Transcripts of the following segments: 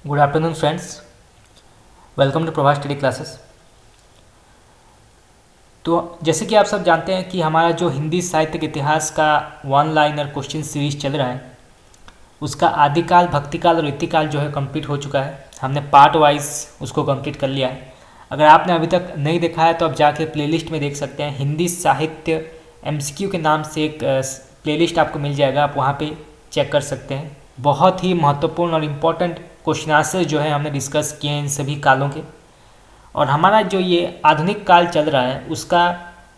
Good afternoon friends, welcome to Prabhas study classes. तो जैसे कि आप सब जानते हैं कि हमारा जो हिंदी साहित्य के इतिहास का वन लाइनर क्वेश्चन सीरीज चल रहा है, उसका आदिकाल, भक्तिकाल और रीतिकाल जो है कंप्लीट हो चुका है। हमने पार्ट वाइज उसको कंप्लीट कर लिया है। अगर आपने अभी तक नहीं देखा है तो आप जाके प्लेलिस्ट में देख सकते हैं। हिंदी साहित्य एमसीक्यू के नाम से एक प्लेलिस्ट आपको मिल जाएगा, आप वहाँ पे चेक कर सकते हैं। बहुत ही महत्वपूर्ण और इम्पोर्टेंट क्वेश्चन आंसर जो है हमने डिस्कस किए हैं इन सभी कालों के। और हमारा जो ये आधुनिक काल चल रहा है उसका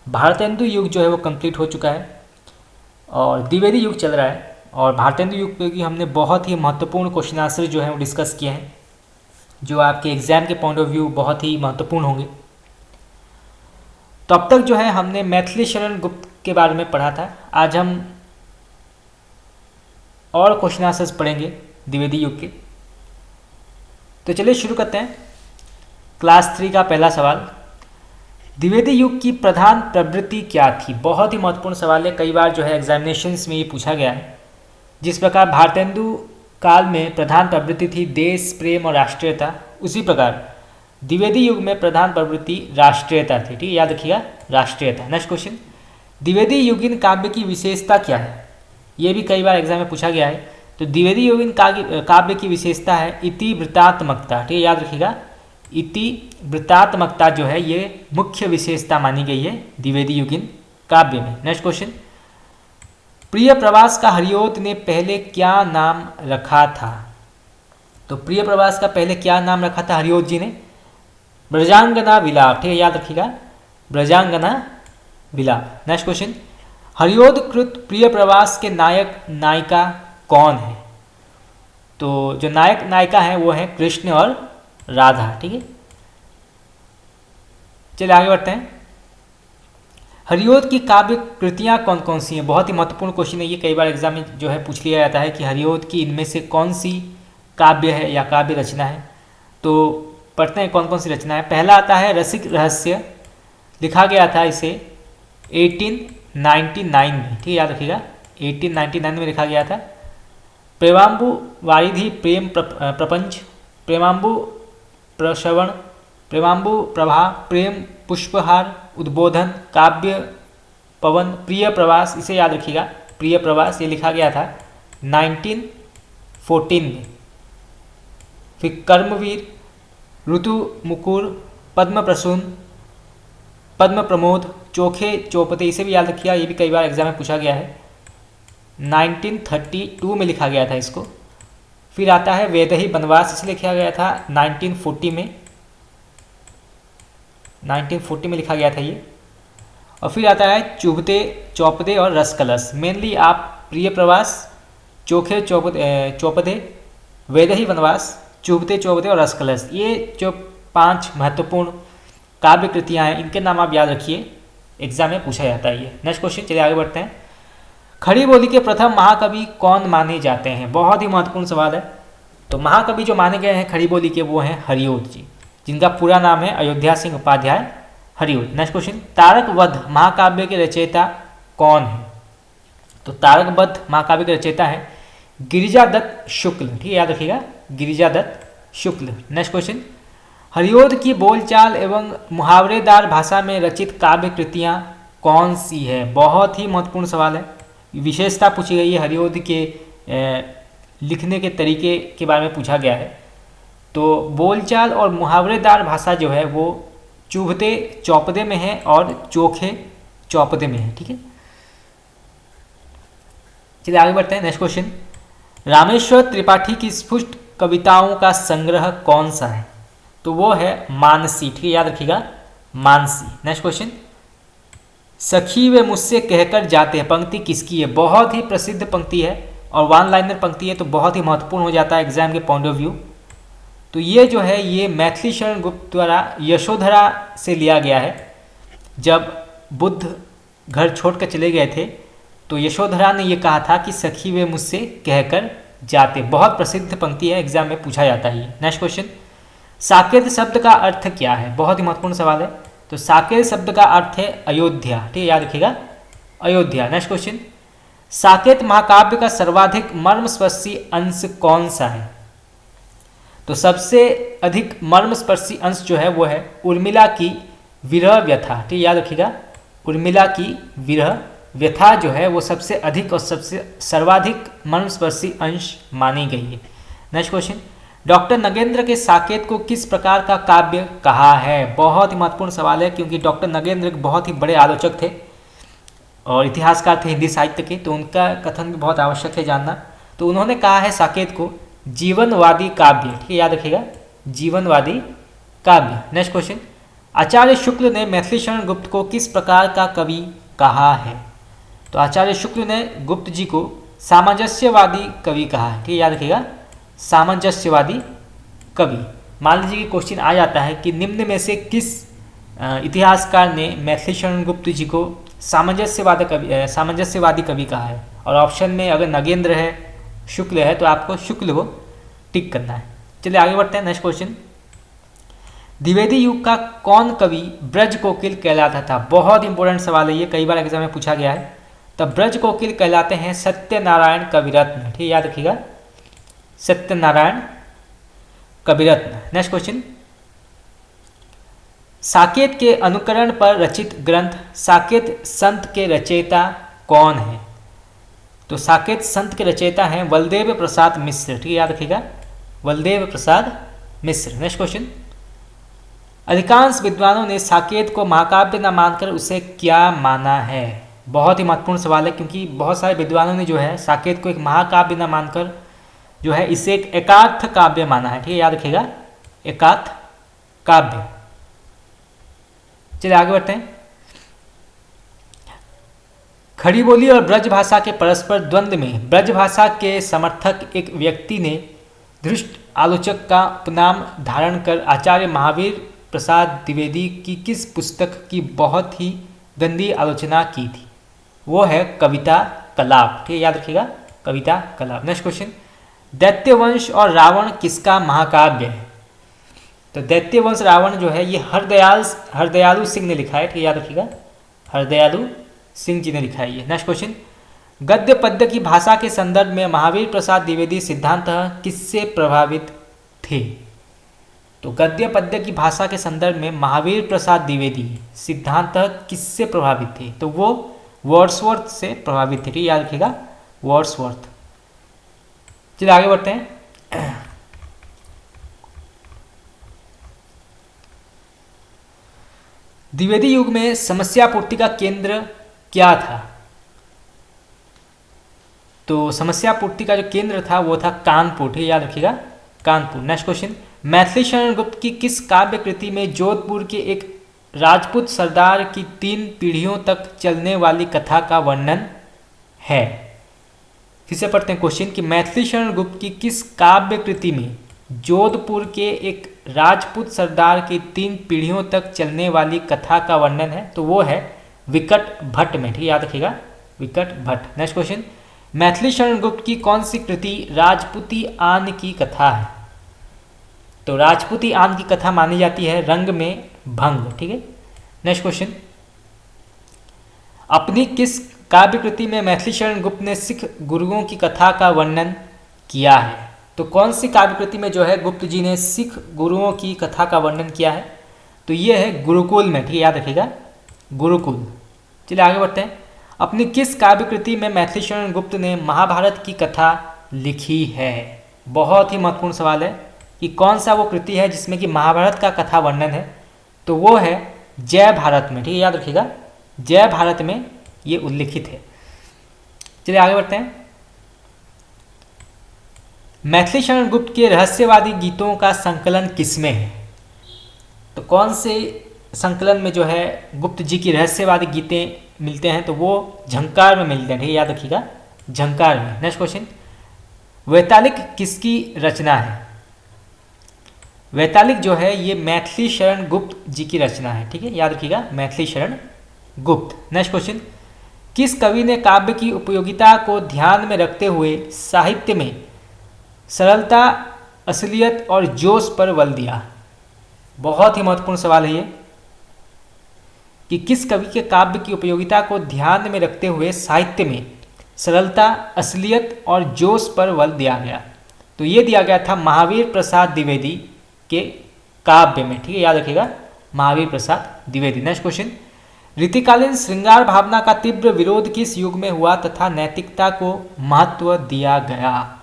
भारतेंदु युग जो है वो कंप्लीट हो चुका है और द्विवेदी युग चल रहा है। और भारतेंदु युग पे भी हमने बहुत ही महत्वपूर्ण क्वेश्चन आंसर जो है वो डिस्कस किए हैं, जो आपके एग्जाम के पॉइंट ऑफ व्यू बहुत ही महत्वपूर्ण होंगे। तो अब तक जो है हमने मैथिली शरण गुप्त के बारे में पढ़ा था। आज हम और क्वेश्चन आंसर्स पढ़ेंगे द्विवेदी युग के। तो चलिए शुरू करते हैं। क्लास 3 का पहला सवाल, द्विवेदी युग की प्रधान प्रवृत्ति क्या थी? बहुत ही महत्वपूर्ण सवाल है, कई बार जो है एग्जामिनेशंस में ये पूछा गया है। जिस प्रकार भारतेंदु काल में प्रधान प्रवृत्ति थी देश प्रेम और राष्ट्रीयता, उसी प्रकार द्विवेदी युग में प्रधान प्रवृत्ति राष्ट्रीयता थी। ठीक है, याद रखिएगा, राष्ट्रीयता। नेक्स्ट क्वेश्चन, द्विवेदी युगीन काव्य की विशेषता क्या है? ये भी कई बार एग्जाम में पूछा गया है। तो द्विवेदी युगीन काव्य की विशेषता है इति वृत्तात्मकता। ठीक है, याद रखिएगा, इति वृत्तात्मकता जो है ये मुख्य विशेषता मानी गई है द्विवेदी युगीन काव्य में। नेक्स्ट क्वेश्चन, प्रिय प्रवास का हरिओद ने पहले क्या नाम रखा था? तो प्रिय प्रवास का पहले क्या नाम रखा था हरिओद जी ने? ब्रजांगना विलाप। ठीक है, याद रखिएगा, ब्रजांगना विलाप। नेक्स्ट क्वेश्चन, हरिओद कृत प्रिय प्रवास के नायक नायिका कौन है? तो जो नायक नायिका है वो है कृष्ण और राधा। ठीक है, चलिए आगे बढ़ते हैं। हरिओद की काव्य कृतियाँ कौन कौन सी हैं? बहुत ही महत्वपूर्ण क्वेश्चन है ये, कई बार एग्जाम में जो है पूछ लिया जाता है कि हरिओद की इनमें से कौन सी काव्य है या काव्य रचना है। तो पढ़ते हैं कौन कौन सी रचना है। पहला आता है रसिक रहस्य, लिखा गया था इसे 1899 में। ठीक है, याद रखिएगा, 1899 में लिखा गया था। प्रेमांबु वारिधि प्रेम प्रपंच, प्रेमांबु प्रश्रवण, प्रेमांबु प्रभा, प्रेम पुष्पहार, उद्बोधन, काव्य पवन, प्रिय प्रवास, इसे याद रखिएगा, प्रिय प्रवास, ये लिखा गया था 1914 में। फिर कर्मवीर, ऋतु मुकुर, पद्म प्रसून, पद्म प्रमोद, चोखे चौपते, इसे भी याद रखिएगा, ये भी कई बार एग्जाम में पूछा गया है। 1932 में लिखा गया था इसको। फिर आता है वैदेही वनवास, इसे लिखा गया था 1940 में, 1940 में लिखा गया था ये। और फिर आता है चुभते चौपदे और रसकलश। मेनली आप प्रिय प्रवास, चोखे चौपदे, वैदेही वनवास, चुभते चौपदे और रसकलश, ये जो 5 महत्वपूर्ण काव्य कृतियाँ हैं, इनके नाम आप याद रखिए, एग्जाम में पूछा जाता है ये। नेक्स्ट क्वेश्चन, चलिए आगे बढ़ते हैं। खड़ी बोली के प्रथम महाकवि कौन माने जाते हैं? बहुत ही महत्वपूर्ण सवाल है। तो महाकवि जो माने गए हैं खड़ी बोली के वो हैं हरिओद जी, जिनका पूरा नाम है अयोध्या सिंह उपाध्याय हरिओद। नेक्स्ट क्वेश्चन, तारक वध महाकाव्य के रचयिता कौन है? तो तारक वध महाकाव्य के रचयिता है गिरिजादत्त शुक्ल। ठीक है, याद रखिएगा, गिरिजादत्त शुक्ल। नेक्स्ट क्वेश्चन, हरिओद की बोलचाल एवं मुहावरेदार भाषा में रचित काव्य कृतियाँ कौन सी है? बहुत ही महत्वपूर्ण सवाल है, विशेषता पूछी गई है, हरिओद के लिखने के तरीके के बारे में पूछा गया है। तो बोलचाल और मुहावरेदार भाषा जो है वो चुभते चौपदे में है और चोखे चौपदे में है। ठीक है, चलिए आगे बढ़ते हैं। नेक्स्ट क्वेश्चन, रामेश्वर त्रिपाठी की स्फुट कविताओं का संग्रह कौन सा है? तो वो है मानसी। ठीक है, याद रखिएगा, मानसी। नेक्स्ट क्वेश्चन, सखी वे मुझसे कहकर जाते हैं पंक्ति किसकी है? बहुत ही प्रसिद्ध पंक्ति है और वन लाइनर पंक्ति है, तो बहुत ही महत्वपूर्ण हो जाता है एग्जाम के पॉइंट ऑफ व्यू। तो ये जो है ये मैथिली शरण गुप्त द्वारा यशोधरा से लिया गया है। जब बुद्ध घर छोड़कर चले गए थे तो यशोधरा ने ये कहा था कि सखी वे मुझसे कहकर जाते। बहुत प्रसिद्ध पंक्ति है, एग्जाम में पूछा जाता है। नेक्स्ट क्वेश्चन, साकेत शब्द का अर्थ क्या है? बहुत ही महत्वपूर्ण सवाल है। तो साकेत शब्द का अर्थ है अयोध्या। ठीक है, याद रखिएगा, अयोध्या। नेक्स्ट क्वेश्चन, साकेत महाकाव्य का सर्वाधिक मर्मस्पर्शी अंश कौन सा है? तो सबसे अधिक मर्मस्पर्शी अंश जो है वो है उर्मिला की विरह व्यथा। ठीक, याद रखिएगा, उर्मिला की विरह व्यथा जो है वो सबसे अधिक और सबसे सर्वाधिक मर्मस्पर्शी अंश मानी गई है। नेक्स्ट क्वेश्चन, डॉक्टर नगेंद्र के साकेत को किस प्रकार का काव्य कहा है? बहुत ही महत्वपूर्ण सवाल है, क्योंकि डॉक्टर नगेंद्र एक बहुत ही बड़े आलोचक थे और इतिहासकार थे हिंदी साहित्य के, तो उनका कथन भी बहुत आवश्यक है जानना। तो उन्होंने कहा है साकेत को जीवनवादी काव्य। ठीक है, याद रखिएगा, जीवनवादी काव्य। नेक्स्ट क्वेश्चन, आचार्य शुक्ल ने मैथिली शरण गुप्त को किस प्रकार का कवि कहा है? तो आचार्य शुक्ल ने गुप्त जी को सामंजस्यवादी कवि कहा है। ठीक है, याद रखिएगा, सामंजस्यवादी कवि। मान लीजिए कि क्वेश्चन आ जाता है कि निम्न में से किस इतिहासकार ने मैथिली शरण गुप्त जी को सामंजस्यवादी कवि कहा है? और ऑप्शन में अगर नगेंद्र है, शुक्ल है, तो आपको शुक्ल को टिक करना है। चलिए आगे बढ़ते हैं। नेक्स्ट क्वेश्चन, द्विवेदी युग का कौन कवि ब्रज कोकिल कहलाता था? बहुत इंपॉर्टेंट सवाल है ये, कई बार एग्जाम में पूछा गया है। तो ब्रज कोकिल कहलाते हैं सत्यनारायण कविरत्न। ठीक, याद रखिएगा, सत्यनारायण कविरत्न। नेक्स्ट क्वेश्चन, साकेत के अनुकरण पर रचित ग्रंथ साकेत संत के रचयिता कौन है? तो साकेत संत के रचयिता हैं बलदेव प्रसाद मिश्र। ठीक है, याद रखिएगा, बलदेव प्रसाद मिश्र। नेक्स्ट क्वेश्चन, अधिकांश विद्वानों ने साकेत को महाकाव्य न मानकर उसे क्या माना है? बहुत ही महत्वपूर्ण सवाल है, क्योंकि बहुत सारे विद्वानों ने जो है साकेत को एक महाकाव्य न मानकर जो है इसे एक एकार्थ काव्य माना है। ठीक है, याद रखिएगा, एकार्थ काव्य। चलिए आगे बढ़ते हैं। खड़ी बोली और ब्रज भाषा के परस्पर द्वंद्व में ब्रज भाषा के समर्थक एक व्यक्ति ने धृष्ट आलोचक का उपनाम धारण कर आचार्य महावीर प्रसाद द्विवेदी की किस पुस्तक की बहुत ही गंदी आलोचना की थी? वो है कविता कलाप। ठीक है, याद रखिएगा, कविता कलाप। नेक्स्ट क्वेश्चन, दैत्यवंश और रावण किसका महाकाव्य है? तो दैत्यवंश रावण जो है ये हरदयालु सिंह ने लिखा है। ठीक है, याद रखिएगा, हरदयालु सिंह जी ने लिखा है ये। नेक्स्ट क्वेश्चन, गद्य पद्य की भाषा के संदर्भ में महावीर प्रसाद द्विवेदी सिद्धांतः किससे प्रभावित थे? तो गद्य पद्य की भाषा के संदर्भ में महावीर प्रसाद द्विवेदी सिद्धांतः किससे प्रभावित थे? तो वो वर्ड्सवर्थ से प्रभावित थे। ठीक है, याद रखिएगा, वर्ड्सवर्थ। चलिए आगे बढ़ते हैं। द्विवेदी युग में समस्या पूर्ति का केंद्र क्या था? तो समस्या पूर्ति का जो केंद्र था वो था कानपुर। ठीक है, याद रखिएगा, कानपुर। नेक्स्ट क्वेश्चन, मैथिली शरण गुप्त की किस काव्य कृति में जोधपुर के एक राजपूत सरदार की 3 पीढ़ियों तक चलने वाली कथा का वर्णन है? फिर से पढ़ते हैं क्वेश्चन कि मैथिली शरण गुप्त की किस काव्य कृति में जोधपुर के एक राजपूत सरदार की 3 पीढ़ियों तक चलने वाली कथा का वर्णन है? तो वो है विकट भट्ट में। ठीक है, याद रखिएगा, विकट भट्ट। नेक्स्ट क्वेश्चन, मैथिली शरण गुप्त की कौन सी कृति राजपूती आन की कथा है? तो राजपूती आन की कथा मानी जाती है रंग में भंग। ठीक है। नेक्स्ट क्वेश्चन, अपनी किस काव्य कृति में मैथिली शरण गुप्त ने सिख गुरुओं की कथा का वर्णन किया है? तो कौन सी काव्य कृति में जो है गुप्त जी ने सिख गुरुओं की कथा का वर्णन किया है? तो ये है गुरुकुल में। ठीक है, याद रखिएगा, गुरुकुल। चलिए आगे बढ़ते हैं। अपनी किस काव्य कृति में मैथिली शरण गुप्त ने महाभारत की कथा लिखी है? बहुत ही महत्वपूर्ण सवाल है कि कौन सा वो कृति है जिसमें कि महाभारत का कथा वर्णन है? तो वो है जय भारत में। ठीक है, याद रखिएगा, जय भारत में ये उल्लिखित है। चलिए आगे बढ़ते हैं। मैथिली शरण गुप्त के रहस्यवादी गीतों का संकलन किसमें है? तो कौन से संकलन में जो है गुप्त जी की रहस्यवादी गीतें मिलते हैं? तो वो झंकार में मिलते हैं। ठीक है, याद रखिएगा, झंकार में। नेक्स्ट क्वेश्चन, वैतालिक किसकी रचना है? वैतालिक जो है ये मैथिली शरण गुप्त जी की रचना है। ठीक है, याद रखिएगा, मैथिली शरण गुप्त। नेक्स्ट क्वेश्चन, किस कवि ने काव्य की उपयोगिता को ध्यान में रखते हुए साहित्य में सरलता, असलियत और जोश पर बल दिया? बहुत ही महत्वपूर्ण सवाल है ये कि किस कवि के काव्य की उपयोगिता को ध्यान में रखते हुए साहित्य में सरलता, असलियत और जोश पर बल दिया गया? तो ये दिया गया था महावीर प्रसाद द्विवेदी के काव्य में, ठीक है, याद रखिएगा, महावीर प्रसाद द्विवेदी। नेक्स्ट क्वेश्चन, रीतिकालीन श्रृंगार भावना का तीव्र विरोध किस युग में हुआ तथा नैतिकता को महत्व दिया गया?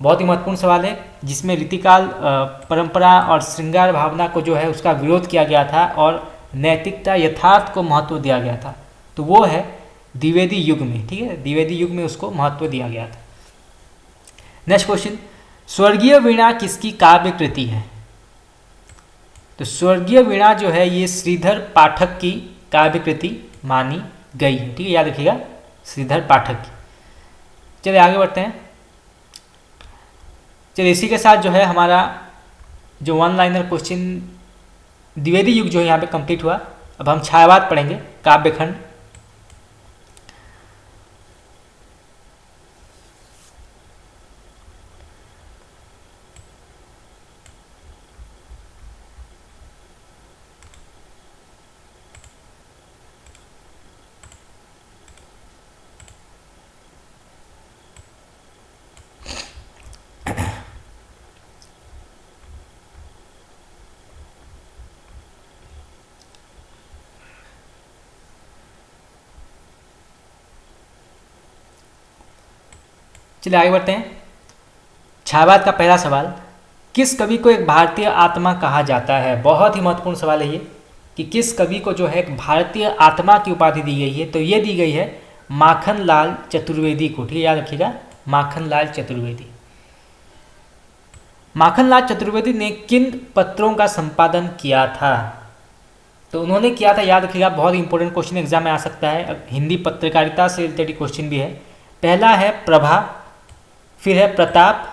बहुत ही महत्वपूर्ण सवाल है, जिसमें रीतिकाल परंपरा और श्रृंगार भावना को जो है उसका विरोध किया गया था और नैतिकता यथार्थ को महत्व दिया गया था। तो वो है द्विवेदी युग में, ठीक है, द्विवेदी युग में उसको महत्व दिया गया था। नेक्स्ट क्वेश्चन, स्वर्गीय वीणा किसकी काव्य कृति है? तो स्वर्गीय वीणा जो है ये श्रीधर पाठक की काव्य कृति मानी गई है, ठीक है, याद रखिएगा, श्रीधर पाठक की। चलिए आगे बढ़ते हैं। चलिए इसी के साथ जो है हमारा जो वन लाइनर क्वेश्चन द्विवेदी युग जो है यहाँ पे कंप्लीट हुआ। अब हम छायावाद पढ़ेंगे, काव्यखंड। चलिए आगे बढ़ते हैं। छायावाद का पहला सवाल, किस कवि को एक भारतीय आत्मा कहा जाता है? बहुत ही महत्वपूर्ण सवाल है ये, कि किस कवि को जो है एक भारतीय आत्मा की उपाधि दी गई है? तो ये दी गई है माखनलाल चतुर्वेदी को, ठीक है, याद रखिएगा, माखनलाल चतुर्वेदी। माखनलाल चतुर्वेदी ने किन पत्रों का संपादन किया था? तो उन्होंने किया था, याद रखिएगा, बहुत इंपॉर्टेंट क्वेश्चन एग्जाम में आ सकता है, हिंदी पत्रकारिता से रिलेटेड क्वेश्चन भी है। पहला है प्रभा, फिर है प्रताप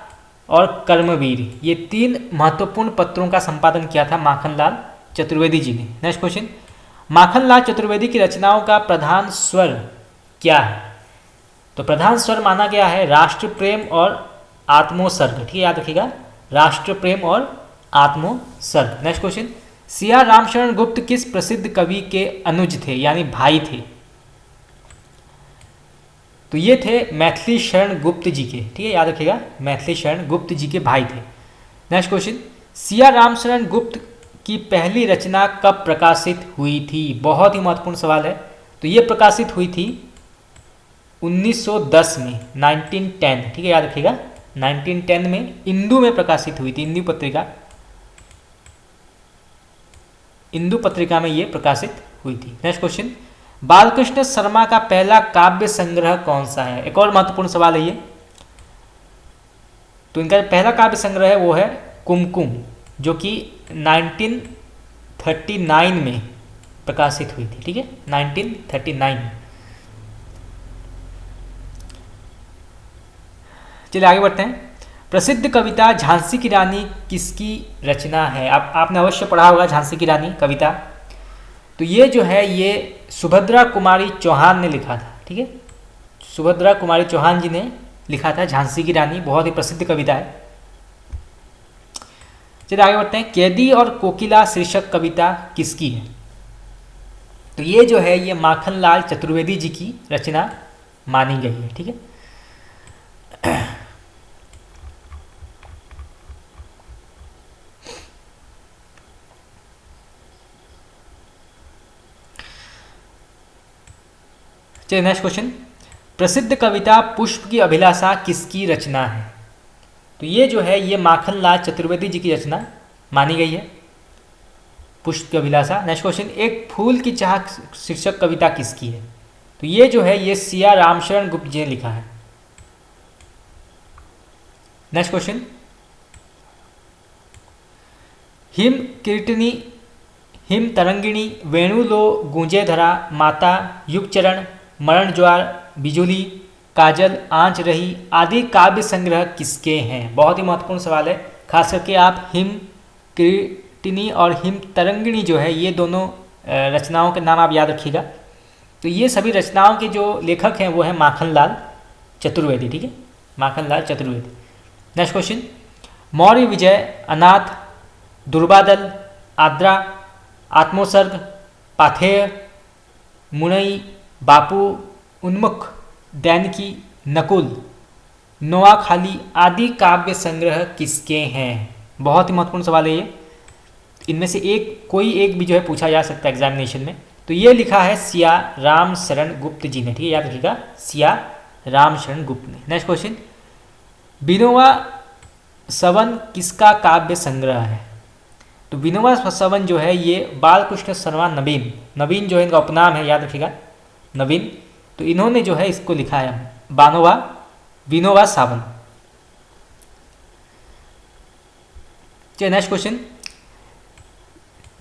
और कर्मवीर। ये तीन महत्वपूर्ण पत्रों का संपादन किया था माखनलाल चतुर्वेदी जी ने। नेक्स्ट क्वेश्चन, माखनलाल चतुर्वेदी की रचनाओं का प्रधान स्वर क्या है? तो प्रधान स्वर माना गया है राष्ट्र प्रेम और आत्मोत्सर्ग, ठीक है, याद रखिएगा, राष्ट्र प्रेम और आत्मोत्सर्ग। नेक्स्ट क्वेश्चन, सिया रामशरण गुप्त किस प्रसिद्ध कवि के अनुज थे, यानी भाई थे? तो ये थे मैथिली शरण गुप्त जी के, ठीक है, याद रखिएगा, मैथिली शरण गुप्त जी के भाई थे। नेक्स्ट क्वेश्चन, सिया रामशरण गुप्त की पहली रचना कब प्रकाशित हुई थी? बहुत ही महत्वपूर्ण सवाल है। तो ये प्रकाशित हुई थी 1910 में, 1910, ठीक है, याद रखिएगा, 1910 में इंदू में प्रकाशित हुई थी, इंदू पत्रिका, इंदू पत्रिका में ये प्रकाशित हुई थी। नेक्स्ट क्वेश्चन, बालकृष्ण शर्मा का पहला काव्य संग्रह कौन सा है? एक और महत्वपूर्ण सवाल है ये। तो इनका पहला काव्य संग्रह है वो है कुमकुम, जो कि 1939 में प्रकाशित हुई थी, ठीक है, 1939 में। चलिए आगे बढ़ते हैं। प्रसिद्ध कविता झांसी की रानी किसकी रचना है? आपने अवश्य पढ़ा होगा झांसी की रानी कविता। तो ये जो है ये सुभद्रा कुमारी चौहान ने लिखा था, ठीक है, सुभद्रा कुमारी चौहान जी ने लिखा था झांसी की रानी, बहुत ही प्रसिद्ध कविता है। चलिए आगे बढ़ते हैं। कैदी और कोकिला शीर्षक कविता किसकी है? तो ये जो है ये माखनलाल चतुर्वेदी जी की रचना मानी गई है, ठीक है। चलिए नेक्स्ट क्वेश्चन, प्रसिद्ध कविता पुष्प की अभिलाषा किसकी रचना है? तो ये जो है ये माखनलाल चतुर्वेदी जी की रचना मानी गई है, पुष्प की अभिलाषा। नेक्स्ट क्वेश्चन, एक फूल की चाह शीर्षक कविता किसकी है? तो ये जो है ये सिया रामशरण गुप्त जी ने लिखा है। Next question, him कीर्तनी him Tarangini वेणुलो गूंजे धरा माता युगचरण मरण ज्वार बिजुली काजल आंच रही आदि काव्य संग्रह किसके हैं? बहुत ही महत्वपूर्ण सवाल है, खास करके आप हिम कीर्तनी और हिम तरंगिणी जो है ये दोनों रचनाओं के नाम आप याद रखिएगा। तो ये सभी रचनाओं के जो लेखक हैं वो है माखनलाल चतुर्वेदी, ठीक है, माखनलाल चतुर्वेदी। नेक्स्ट क्वेश्चन, मौर्य विजय अनाथ दुर्बादल आद्रा आत्मोत्सर्ग पाथेय मुनई बापू उन्मुख दैनिकी नकुल नोआखाली आदि काव्य संग्रह किसके हैं? बहुत ही महत्वपूर्ण सवाल है ये। इनमें से कोई एक भी जो है पूछा जा सकता है एग्जामिनेशन में। तो ये लिखा है सिया राम शरण गुप्त जी ने, ठीक है, याद रखिएगा, सिया राम शरण गुप्त ने। नेक्स्ट क्वेश्चन, विनोबा सवन किसका काव्य संग्रह है? तो विनोबा सवन जो है ये बालकृष्ण शर्मा नवीन, नवीन जो है इनका उपनाम है, याद रखिएगा, नवीन। तो इन्होंने जो है इसको लिखा है, विनोबा सावन। चलिए नेक्स्ट क्वेश्चन,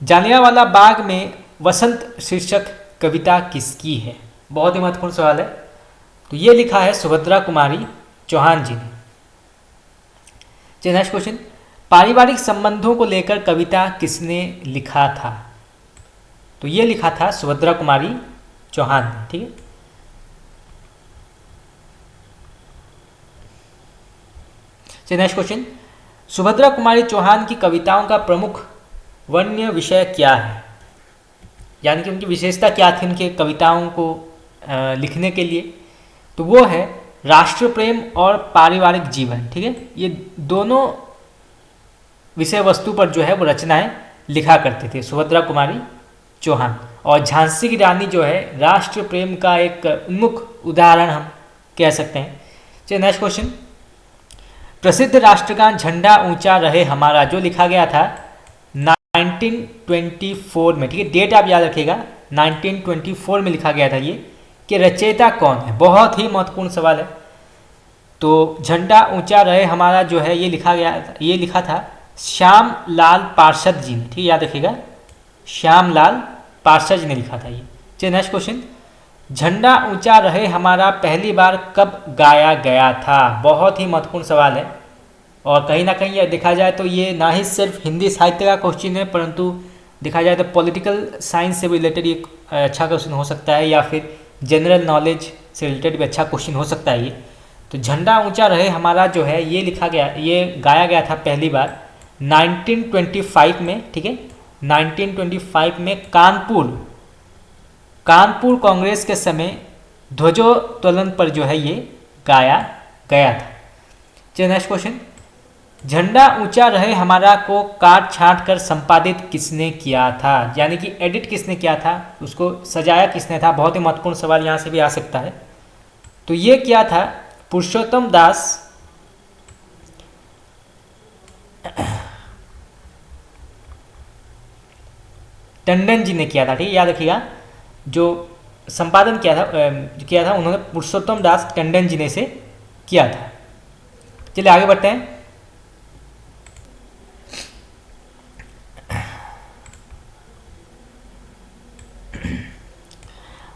जालियांवाला बाग में वसंत शीर्षक कविता किसकी है? बहुत ही महत्वपूर्ण सवाल है। तो ये लिखा है सुभद्रा कुमारी चौहान जी ने। चलिए नेक्स्ट क्वेश्चन, पारिवारिक संबंधों को लेकर कविता किसने लिखा था? तो ये लिखा था सुभद्रा कुमारी चौहान ने, ठीक है। चलिए नेक्स्ट क्वेश्चन, सुभद्रा कुमारी चौहान की कविताओं का प्रमुख वर्ण्य विषय क्या है? यानी कि उनकी विशेषता क्या थी उनके कविताओं को लिखने के लिए? तो वो है राष्ट्र प्रेम और पारिवारिक जीवन, ठीक है। ये दोनों विषय वस्तु पर जो है वो रचनाएं लिखा करते थे सुभद्रा कुमारी चौहान। और झांसी की रानी जो है राष्ट्र प्रेम का एक उन्मुख उदाहरण हम कह सकते हैं। चलिए नेक्स्ट क्वेश्चन, प्रसिद्ध राष्ट्रगान झंडा ऊंचा रहे हमारा जो लिखा गया था 1924 में, ठीक है, डेट आप याद रखिएगा, 1924 में लिखा गया था ये, कि रचयिता कौन है? बहुत ही महत्वपूर्ण सवाल है। तो झंडा ऊंचा रहे हमारा जो है ये लिखा था श्याम लाल पार्षद जी ने, ठीक है, याद रखिएगा, श्याम लाल पार्षद जी ने लिखा था ये। चलिए नेक्स्ट क्वेश्चन, झंडा ऊंचा रहे हमारा पहली बार कब गाया गया था? बहुत ही महत्वपूर्ण सवाल है। और कहीं ना कहीं देखा जाए तो ये ना ही सिर्फ हिंदी साहित्य का क्वेश्चन है, परंतु देखा जाए तो पॉलिटिकल साइंस से रिलेटेड एक अच्छा क्वेश्चन हो सकता है, या फिर जनरल नॉलेज से रिलेटेड भी अच्छा क्वेश्चन हो सकता है ये। तो झंडा ऊंचा रहे हमारा जो है ये गाया गया था पहली बार 1925 में, ठीक है, 1925 में कानपुर कांग्रेस के समय ध्वजोत्तोलन पर जो है ये गाया गया था। चलिए नेक्स्ट क्वेश्चन, झंडा ऊंचा रहे हमारा को काट छांट कर संपादित किसने किया था? यानी कि एडिट किसने किया था, उसको सजाया किसने था? बहुत ही महत्वपूर्ण सवाल यहाँ से भी आ सकता है। तो ये किया था पुरुषोत्तम दास टंडन जी ने किया था, ठीक है, याद रखिएगा, जो संपादन किया था उन्होंने पुरुषोत्तम दास टंडन जी ने से किया था। चलिए आगे बढ़ते हैं।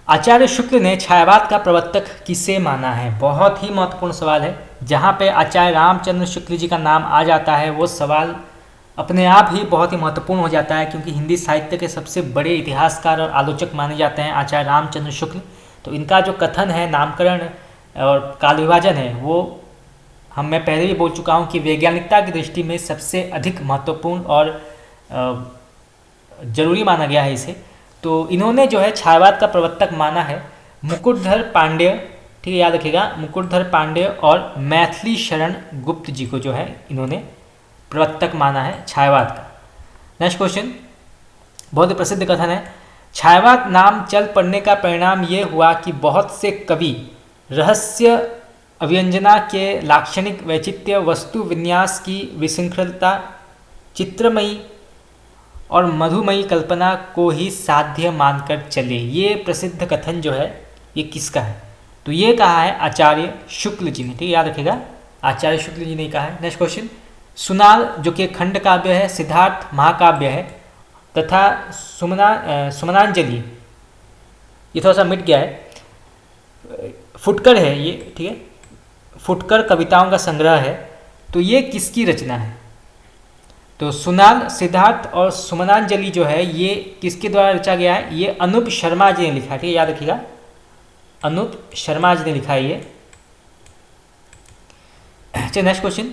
आचार्य शुक्ल ने छायावाद का प्रवर्तक किसे माना है? बहुत ही महत्वपूर्ण सवाल है। जहाँ पे आचार्य रामचंद्र शुक्ल जी का नाम आ जाता है वो सवाल अपने आप ही बहुत ही महत्वपूर्ण हो जाता है, क्योंकि हिंदी साहित्य के सबसे बड़े इतिहासकार और आलोचक माने जाते हैं आचार्य रामचंद्र शुक्ल। तो इनका जो कथन है, नामकरण और काल विभाजन है, वो मैं पहले भी बोल चुका हूँ कि वैज्ञानिकता की दृष्टि में सबसे अधिक महत्वपूर्ण और जरूरी माना गया है इसे। तो इन्होंने जो है छायावाद का प्रवर्तक माना है मुकुटधर पांड्य, ठीक है, याद रखिएगा, मुकुटधर पांड्य और मैथिली शरण गुप्त जी को जो है इन्होंने प्रवर्तक माना है छायावाद का। नेक्स्ट क्वेश्चन, बहुत ही प्रसिद्ध कथन है, छायावाद नाम चल पड़ने का परिणाम ये हुआ कि बहुत से कवि रहस्य अभिव्यंजना के लाक्षणिक वैचित्र्य, वस्तु विन्यास की विशृंखलता, चित्रमयी और मधुमयी कल्पना को ही साध्य मानकर चले। ये प्रसिद्ध कथन जो है ये किसका है? तो ये कहा है आचार्य शुक्ल जी ने, ठीक है, याद रखिएगा, आचार्य शुक्ल जी ने कहा है। नेक्स्ट क्वेश्चन, सुनाल जो कि खंड काव्य है, सिद्धार्थ महाकाव्य है, तथा सुमनांजलि ये थोड़ा सा मिट गया है, फुटकर है ये, ठीक है, फुटकर कविताओं का संग्रह है। तो ये किसकी रचना है? तो सुनाल, सिद्धार्थ और सुमनांजलि जो है ये किसके द्वारा रचा गया है? ये अनूप शर्मा जी ने लिखा है, ठीक है, याद रखिएगा, अनूप शर्मा जी ने लिखा है ये। चलिए नेक्स्ट क्वेश्चन,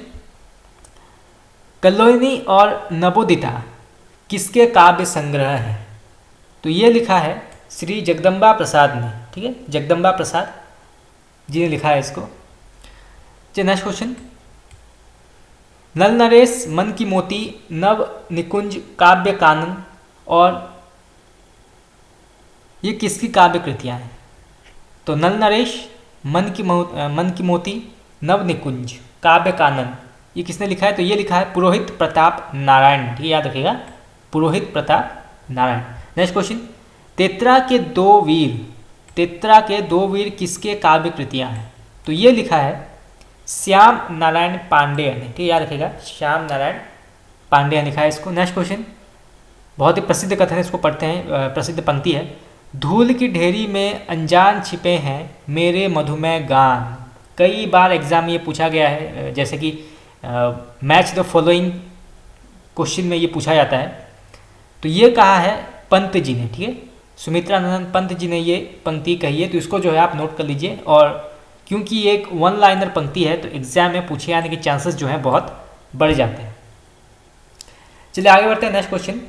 कल्लोलिनी और नवोदिता किसके काव्य संग्रह है? तो ये लिखा है श्री जगदम्बा प्रसाद ने, ठीक है, जगदम्बा प्रसाद जी ने लिखा है इसको। चलिए नेक्स्ट क्वेश्चन, नल नरेश, मन की मोती, नव निकुंज, काव्य कानन और ये किसकी काव्य कृतियाँ हैं? तो नल नरेश, मन की मोती, नव निकुंज, काव्य कानन, ये किसने लिखा है? तो ये लिखा है पुरोहित प्रताप नारायण ने, ठीक है, याद रखिएगा, पुरोहित प्रताप नारायण। नेक्स्ट क्वेश्चन, तेतरा के दो वीर किसके काव्य कृतियाँ हैं? तो ये लिखा है श्याम नारायण पांडेय ने, ठीक है, याद रखिएगा, श्याम नारायण पांडेय लिखा है इसको। नेक्स्ट क्वेश्चन, बहुत ही प्रसिद्ध कथन है, इसको पढ़ते हैं, प्रसिद्ध पंक्ति है, धूल की ढेरी में अनजान छिपे हैं मेरे मधुमेह गान। कई बार एग्जाम में ये पूछा गया है, जैसे कि मैच द फॉलोइंग क्वेश्चन में ये पूछा जाता है। तो ये कहा है पंत जी ने, ठीक है, सुमित्रानंद पंत जी ने ये पंक्ति कही है, तो इसको जो है आप नोट कर लीजिए। और क्योंकि ये एक वन लाइनर पंक्ति है तो एग्जाम में पूछे जाने के चांसेस जो हैं बहुत बढ़ जाते हैं। चलिए आगे बढ़ते हैं, नेक्स्ट क्वेश्चन,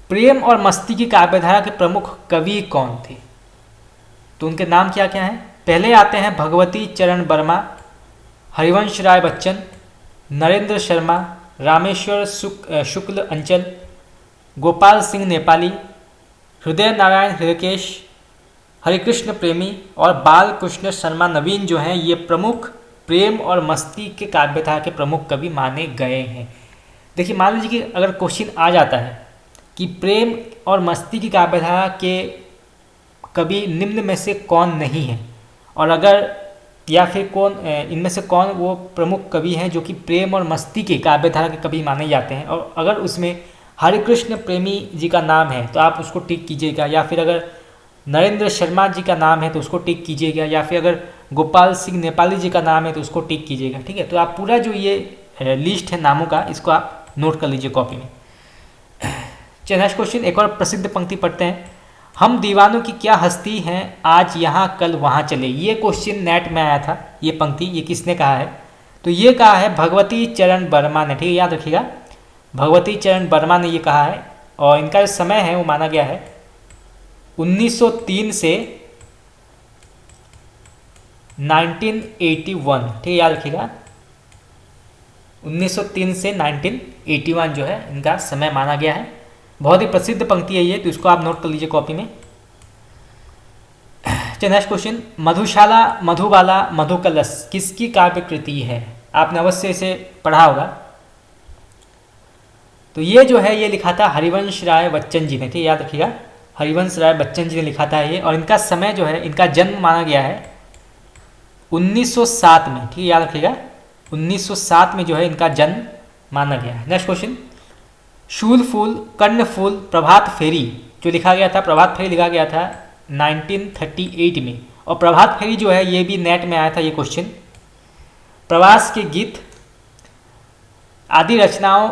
प्रेम और मस्ती की काव्यधारा के प्रमुख कवि कौन थे? तो उनके नाम क्या क्या हैं? पहले आते हैं भगवती चरण वर्मा, हरिवंश राय बच्चन, नरेंद्र शर्मा, रामेश्वर शुक्ल अंचल, गोपाल सिंह नेपाली, हृदय नारायण हृदयकेश, हरिकृष्ण प्रेमी और बाल कृष्ण शर्मा नवीन जो हैं ये प्रमुख प्रेम और मस्ती के काव्यधारा के प्रमुख कवि माने गए हैं। देखिए, मान लीजिए कि अगर क्वेश्चन आ जाता है कि प्रेम और मस्ती की काव्यधारा के कवि निम्न में से कौन नहीं है, और अगर या फिर कौन इनमें से कौन वो प्रमुख कवि हैं जो कि प्रेम और मस्ती के काव्यधारा के कवि माने जाते हैं, और अगर उसमें हरिकृष्ण प्रेमी जी का नाम है तो आप उसको टिक कीजिएगा, या फिर अगर नरेंद्र शर्मा जी का नाम है तो उसको टिक कीजिएगा, या फिर अगर गोपाल सिंह नेपाली जी का नाम है तो उसको टिक कीजिएगा, ठीक है। तो आप पूरा जो ये लिस्ट है नामों का, इसको आप नोट कर लीजिए कॉपी में। चलिए नेक्स्ट क्वेश्चन, एक और प्रसिद्ध पंक्ति पढ़ते हैं, हम दीवानों की क्या हस्ती हैं आज यहाँ कल वहाँ चले। ये क्वेश्चन नेट में आया था, ये पंक्ति ये किसने कहा है? तो ये कहा है भगवती चरण वर्मा ने, ठीक है, याद रखिएगा, भगवती चरण वर्मा ने ये कहा है। और इनका जो समय है वो माना गया है 1903 से 1981, ठीक है, याद रखिएगा, 1903 से 1981 जो है इनका समय माना गया है। बहुत ही प्रसिद्ध पंक्ति है ये, तो इसको आप नोट कर लीजिए कॉपी में। चलिए नेक्स्ट क्वेश्चन, मधुशाला, मधुबाला, मधुकलश किसकी काव्य कृति है? आपने अवश्य इसे पढ़ा होगा। तो ये जो है ये लिखा था हरिवंश राय बच्चन जी ने, ठीक है, याद रखिएगा, हरिवंश राय बच्चन जी ने लिखा था ये। और इनका समय जो है, इनका जन्म माना गया है 1907 में, ठीक है, याद रखिएगा, 1907 में जो है इनका जन्म माना गया है। नेक्स्ट क्वेश्चन, शूल फूल, कर्ण फूल, प्रभात फेरी जो लिखा गया था, प्रभात फेरी लिखा गया था 1938 में। और प्रभात फेरी जो है ये भी नेट में आया था ये क्वेश्चन। प्रवास के गीत आदि रचनाओं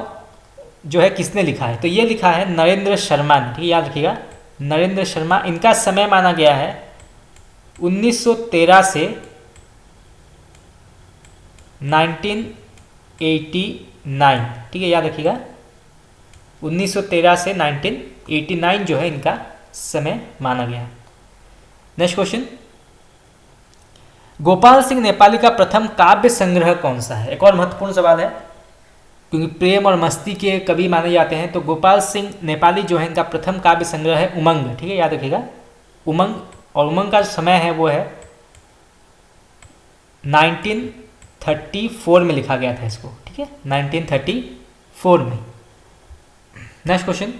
जो है किसने लिखा है? तो ये लिखा है नरेंद्र शर्मा ने, ठीक है, याद रखिएगा, नरेंद्र शर्मा। इनका समय माना गया है 1913 से 1989, ठीक है, याद रखिएगा, 1913 से 1989 जो है इनका समय माना गया है। नेक्स्ट क्वेश्चन, गोपाल सिंह नेपाली का प्रथम काव्य संग्रह कौन सा है? एक और महत्वपूर्ण सवाल है, क्योंकि प्रेम और मस्ती के कवि माने जाते हैं। तो गोपाल सिंह नेपाली जो है इनका प्रथम काव्य संग्रह है उमंग, ठीक है, याद रखिएगा, उमंग। और उमंग का समय है वो है 1934 में लिखा गया था इसको, ठीक है, 1934 में। नेक्स्ट क्वेश्चन,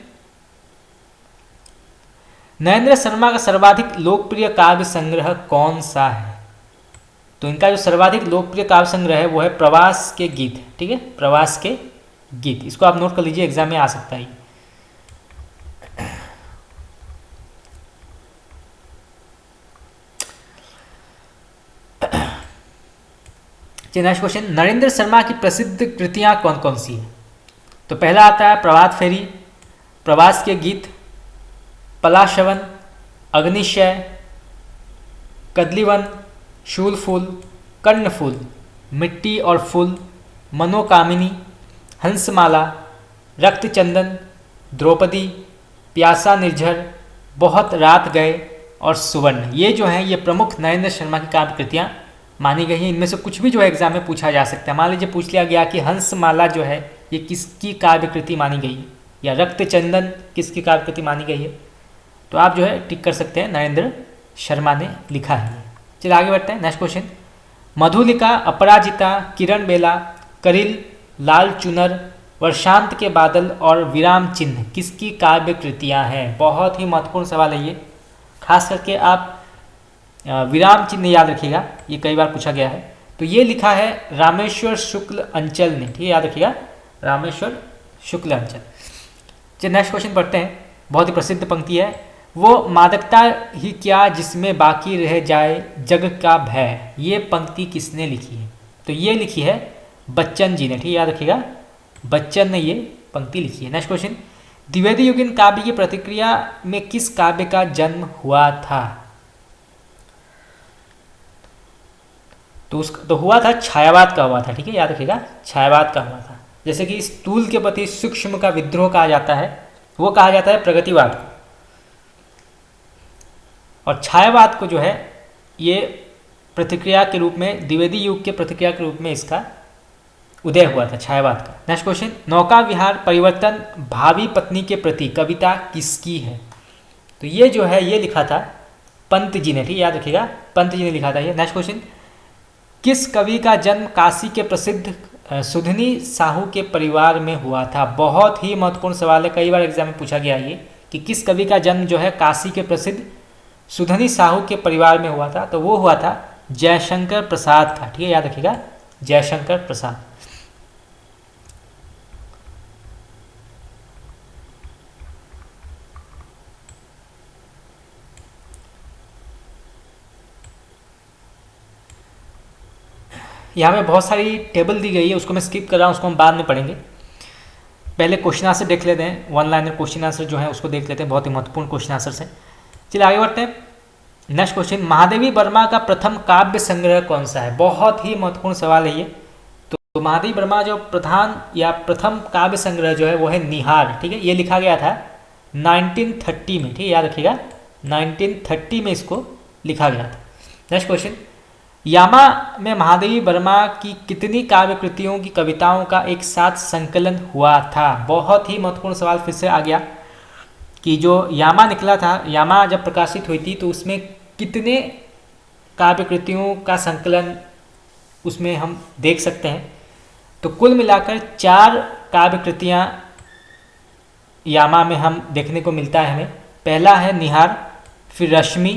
नरेंद्र शर्मा का सर्वाधिक लोकप्रिय काव्य संग्रह कौन सा है? तो इनका जो सर्वाधिक लोकप्रिय काव्य संग्रह है वो है प्रवास के गीत, ठीक है, प्रवास के गीत। इसको आप नोट कर लीजिए, एग्जाम में आ सकता है। नेक्स्ट क्वेश्चन, नरेंद्र शर्मा की प्रसिद्ध कृतियां कौन कौन सी है? तो पहला आता है प्रभात फेरी, प्रवास के गीत, पलाशवन, अग्निशय, कदलीवन, शूल फूल, कर्णफूल, मिट्टी और फूल, मनोकामिनी, हंसमाला, रक्तचंदन, द्रौपदी, प्यासा निर्झर, बहुत रात गए, और सुवर्ण, ये जो है ये प्रमुख नरेंद्र शर्मा की काव्य कृतियाँ मानी गई हैं। इनमें से कुछ भी जो है एग्जाम में पूछा जा सकता है। मान लीजिए पूछ लिया गया कि हंसमाला जो है ये किसकी काव्य कृति मानी गई है, या रक्तचंदन किसकी काव्य कृति मानी गई है, तो आप जो है टिक कर सकते हैं नरेंद्र शर्मा ने लिखा है। चलिए आगे बढ़ते हैं। नेक्स्ट क्वेश्चन, मधुलिका, अपराजिता, किरण बेला, करिल, लाल चुनर, वर्षांत के बादल और विराम चिन्ह किसकी काव्य कृतियाँ हैं? बहुत ही महत्वपूर्ण सवाल है ये, खास करके आप विराम चिन्ह याद रखिएगा, ये कई बार पूछा गया है। तो ये लिखा है रामेश्वर शुक्ल अंचल ने, ठीक है, याद रखिएगा, रामेश्वर शुक्ल अंचल। चलिए नेक्स्ट क्वेश्चन पढ़ते हैं। बहुत ही प्रसिद्ध पंक्ति है, वो मादकता ही क्या जिसमें बाकी रह जाए जग का भय, ये पंक्ति किसने लिखी है? तो ये लिखी है बच्चन जी ने, ठीक है, याद रखिएगा, बच्चन ने ये पंक्ति लिखी है। नेक्स्ट क्वेश्चन, द्विवेदी युगीन काव्य की प्रतिक्रिया में किस काव्य का जन्म हुआ था? तो हुआ था छायावाद का हुआ था, ठीक है, याद रखिएगा, छायावाद का हुआ था। जैसे कि स्थूल के प्रति सूक्ष्म का विद्रोह कहा जाता है, वो कहा जाता है प्रगतिवाद को, और छायावाद को जो है ये प्रतिक्रिया के रूप में, द्विवेदी युग के प्रतिक्रिया के रूप में इसका उदय हुआ था, छायावाद का। नेक्स्ट क्वेश्चन, नौका विहार परिवर्तन भावी पत्नी के प्रति कविता किसकी है? तो ये जो है ये लिखा था पंत जी ने, ठीक है, याद रखिएगा, पंत जी ने लिखा था ये। नेक्स्ट क्वेश्चन, किस कवि का जन्म काशी के प्रसिद्ध सुधनी साहू के परिवार में हुआ था? बहुत ही महत्वपूर्ण सवाल है, कई बार एग्जाम में पूछा गया ये कि किस कवि का जन्म जो है काशी के प्रसिद्ध सुधनी साहू के परिवार में हुआ था? तो वो हुआ था जयशंकर प्रसाद का, ठीक है, याद रखिएगा, जयशंकर प्रसाद। यहाँ में बहुत सारी टेबल दी गई है, उसको मैं स्किप कर रहा हूँ, उसको हम बाद में पढ़ेंगे। पहले क्वेश्चन आंसर देख लेते हैं, वन लाइनर क्वेश्चन आंसर जो है उसको देख लेते हैं, बहुत ही महत्वपूर्ण क्वेश्चन आंसर से। चलिए आगे बढ़ते हैं। नेक्स्ट क्वेश्चन, महादेवी वर्मा का प्रथम काव्य संग्रह कौन सा है? बहुत ही महत्वपूर्ण सवाल है ये। तो महादेवी वर्मा जो प्रधान या प्रथम काव्य संग्रह जो है वो है निहार, ठीक है, ये लिखा गया था 1930 में, ठीक है, याद रखिएगा, 1930 में इसको लिखा गया था। नेक्स्ट क्वेश्चन, यामा में महादेवी वर्मा की कितनी काव्य कृतियों की कविताओं का एक साथ संकलन हुआ था? बहुत ही महत्वपूर्ण सवाल फिर से आ गया कि जो यामा निकला था, यामा जब प्रकाशित हुई थी तो उसमें कितने काव्य कृतियों का संकलन उसमें हम देख सकते हैं। तो कुल मिलाकर 4 काव्य कृतियाँ यामा में हम देखने को मिलता है हमें। पहला है निहार, फिर रश्मि,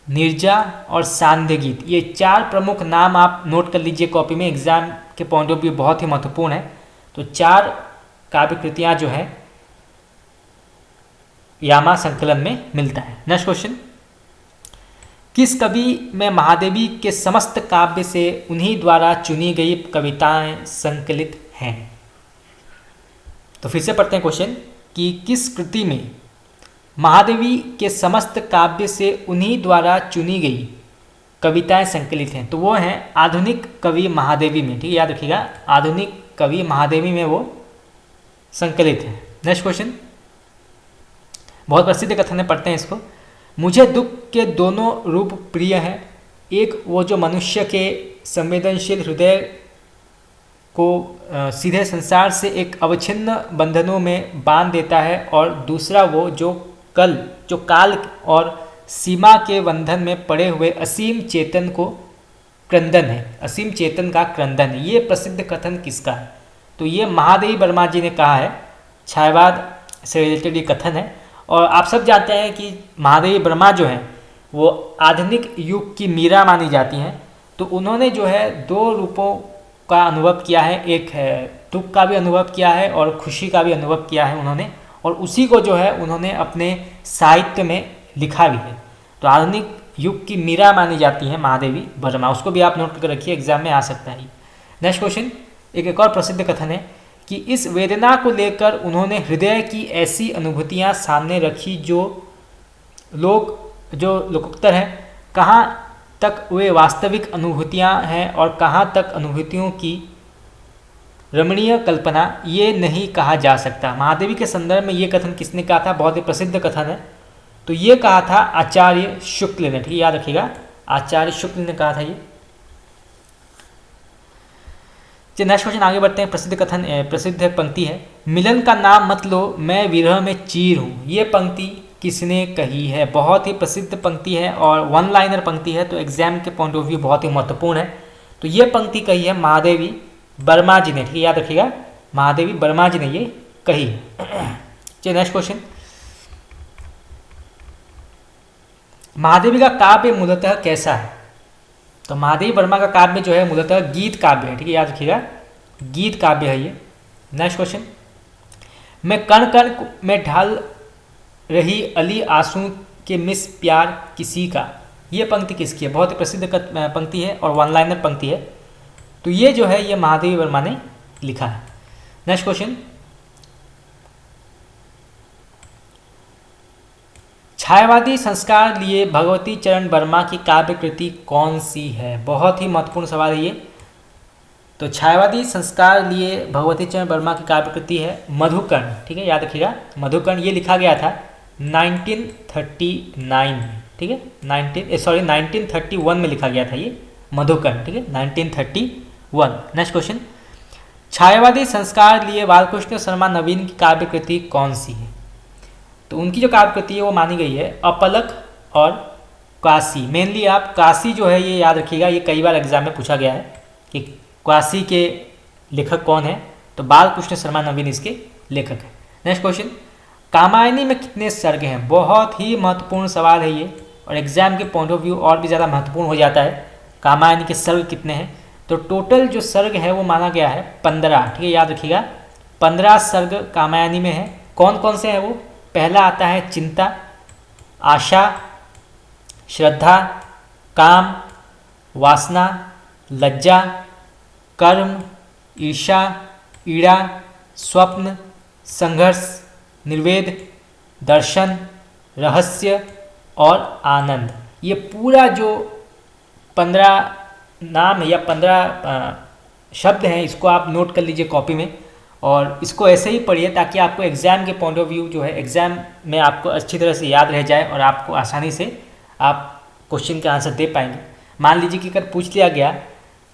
निर्जा और सांध्य गीत। ये 4 प्रमुख नाम आप नोट कर लीजिए कॉपी में, एग्जाम के पॉइंट ऑफ व्यू बहुत ही महत्वपूर्ण है। तो 4 काव्य कृतियाँ जो है यामा संकलन में मिलता है। नेक्स्ट क्वेश्चन, किस कवि में महादेवी के समस्त काव्य से उन्हीं द्वारा चुनी गई कविताएं संकलित हैं? तो फिर से पढ़ते हैं क्वेश्चन कि किस कृति में महादेवी के समस्त काव्य से उन्हीं द्वारा चुनी गई कविताएं संकलित हैं? तो वो हैं आधुनिक कवि महादेवी में, ठीक है, याद रखिएगा, आधुनिक कवि महादेवी में वो संकलित हैं। नेक्स्ट क्वेश्चन, बहुत प्रसिद्ध कथन है, पढ़ते हैं इसको। मुझे दुख के दोनों रूप प्रिय हैं, एक वो जो मनुष्य के संवेदनशील हृदय को सीधे संसार से एक अवच्छिन्न बंधनों में बांध देता है, और दूसरा वो जो काल और सीमा के बंधन में पड़े हुए असीम चेतन को क्रंदन है, असीम चेतन का क्रंदन है। ये प्रसिद्ध कथन किसका है? तो ये महादेवी वर्मा जी ने कहा है, छायावाद से रिलेटेड ये कथन है। और आप सब जानते हैं कि महादेवी वर्मा जो है वो आधुनिक युग की मीरा मानी जाती हैं। तो उन्होंने जो है 2 रूपों का अनुभव किया है, एक है दुख का भी अनुभव किया है और खुशी का भी अनुभव किया है उन्होंने, और उसी को जो है उन्होंने अपने साहित्य में लिखा भी है। तो आधुनिक युग की मीरा मानी जाती है महादेवी वर्मा, उसको भी आप नोट करके रखिए, एग्जाम में आ सकता है। नेक्स्ट क्वेश्चन, एक और प्रसिद्ध कथन है कि इस वेदना को लेकर उन्होंने हृदय की ऐसी अनुभूतियाँ सामने रखी जो लोकोत्तर हैं, कहाँ तक वे वास्तविक अनुभूतियाँ हैं और कहाँ तक अनुभूतियों की रमणीय कल्पना, ये नहीं कहा जा सकता। महादेवी के संदर्भ में ये कथन किसने कहा था? बहुत ही प्रसिद्ध कथन है, तो ये कहा था आचार्य शुक्ल ने, ठीक है, याद रखिएगा, आचार्य शुक्ल ने कहा था ये। नेक्स्ट क्वेश्चन आगे बढ़ते हैं। प्रसिद्ध कथन, प्रसिद्ध पंक्ति है, मिलन का नाम मत लो मैं विरह में चीर हूँ। ये पंक्ति किसने कही है? बहुत ही प्रसिद्ध पंक्ति है और वन लाइनर पंक्ति है, तो एग्जाम के पॉइंट ऑफ व्यू बहुत ही महत्वपूर्ण है। तो ये पंक्ति कही है महादेवी वर्मा जी ने, ठीक है, याद रखिएगा, महादेवी वर्मा जी ने ये कही है। चलिए नेक्स्ट क्वेश्चन, महादेवी का काव्य मूलतः कैसा है? तो महादेवी वर्मा का काव्य जो है मूलतः गीत काव्य है, ठीक है, याद रखिएगा, गीत काव्य है ये। नेक्स्ट क्वेश्चन, मैं कण कण में ढाल रही अली आंसू के मिस प्यार किसी का। ये पंक्ति किसकी है? बहुत ही प्रसिद्ध पंक्ति है और वन लाइनर पंक्ति है। तो ये जो है ये महादेवी वर्मा ने लिखा है। नेक्स्ट क्वेश्चन, छायावादी संस्कार लिए भगवती चरण वर्मा की काव्य कृति कौन सी है? बहुत ही महत्वपूर्ण सवाल है ये। तो छायावादी संस्कार लिए भगवती चरण वर्मा की काव्य कृति है मधुकर्ण, ठीक है, याद रखिएगा, मधुकर्ण। ये लिखा गया था 1939 में, ठीक है, 1931 में लिखा गया था ये मधुकर्ण, ठीक है, 1931। नेक्स्ट क्वेश्चन, छायावादी संस्कार लिए बालकृष्ण शर्मा नवीन की काव्य कृति कौन सी है? तो उनकी जो काव्य कृति है वो मानी गई है अपलक और काशी। मेनली आप काशी जो है ये याद रखिएगा, ये कई बार एग्जाम में पूछा गया है कि काशी के लेखक कौन है, तो बालकृष्ण शर्मा नवीन इसके लेखक है। नेक्स्ट क्वेश्चन, कामायनी में कितने सर्ग हैं? बहुत ही महत्वपूर्ण सवाल है ये और एग्जाम के पॉइंट ऑफ व्यू और भी ज़्यादा महत्वपूर्ण हो जाता है। कामायनी के सर्ग कितने हैं? तो टोटल जो सर्ग है वो माना गया है 15, ठीक है, याद रखिएगा, 15 सर्ग कामायनी में है। कौन कौन से हैं वो? पहला आता है चिंता, आशा, श्रद्धा, काम, वासना, लज्जा, कर्म, ईर्षा, ईड़ा, स्वप्न, संघर्ष, निर्वेद, दर्शन, रहस्य और आनंद। ये पूरा जो 15 नाम है या 15 शब्द हैं, इसको आप नोट कर लीजिए कॉपी में और इसको ऐसे ही पढ़िए ताकि आपको एग्ज़ाम के पॉइंट ऑफ व्यू जो है एग्ज़ाम में आपको अच्छी तरह से याद रह जाए और आपको आसानी से आप क्वेश्चन का आंसर दे पाएंगे। मान लीजिए कि अगर पूछ लिया गया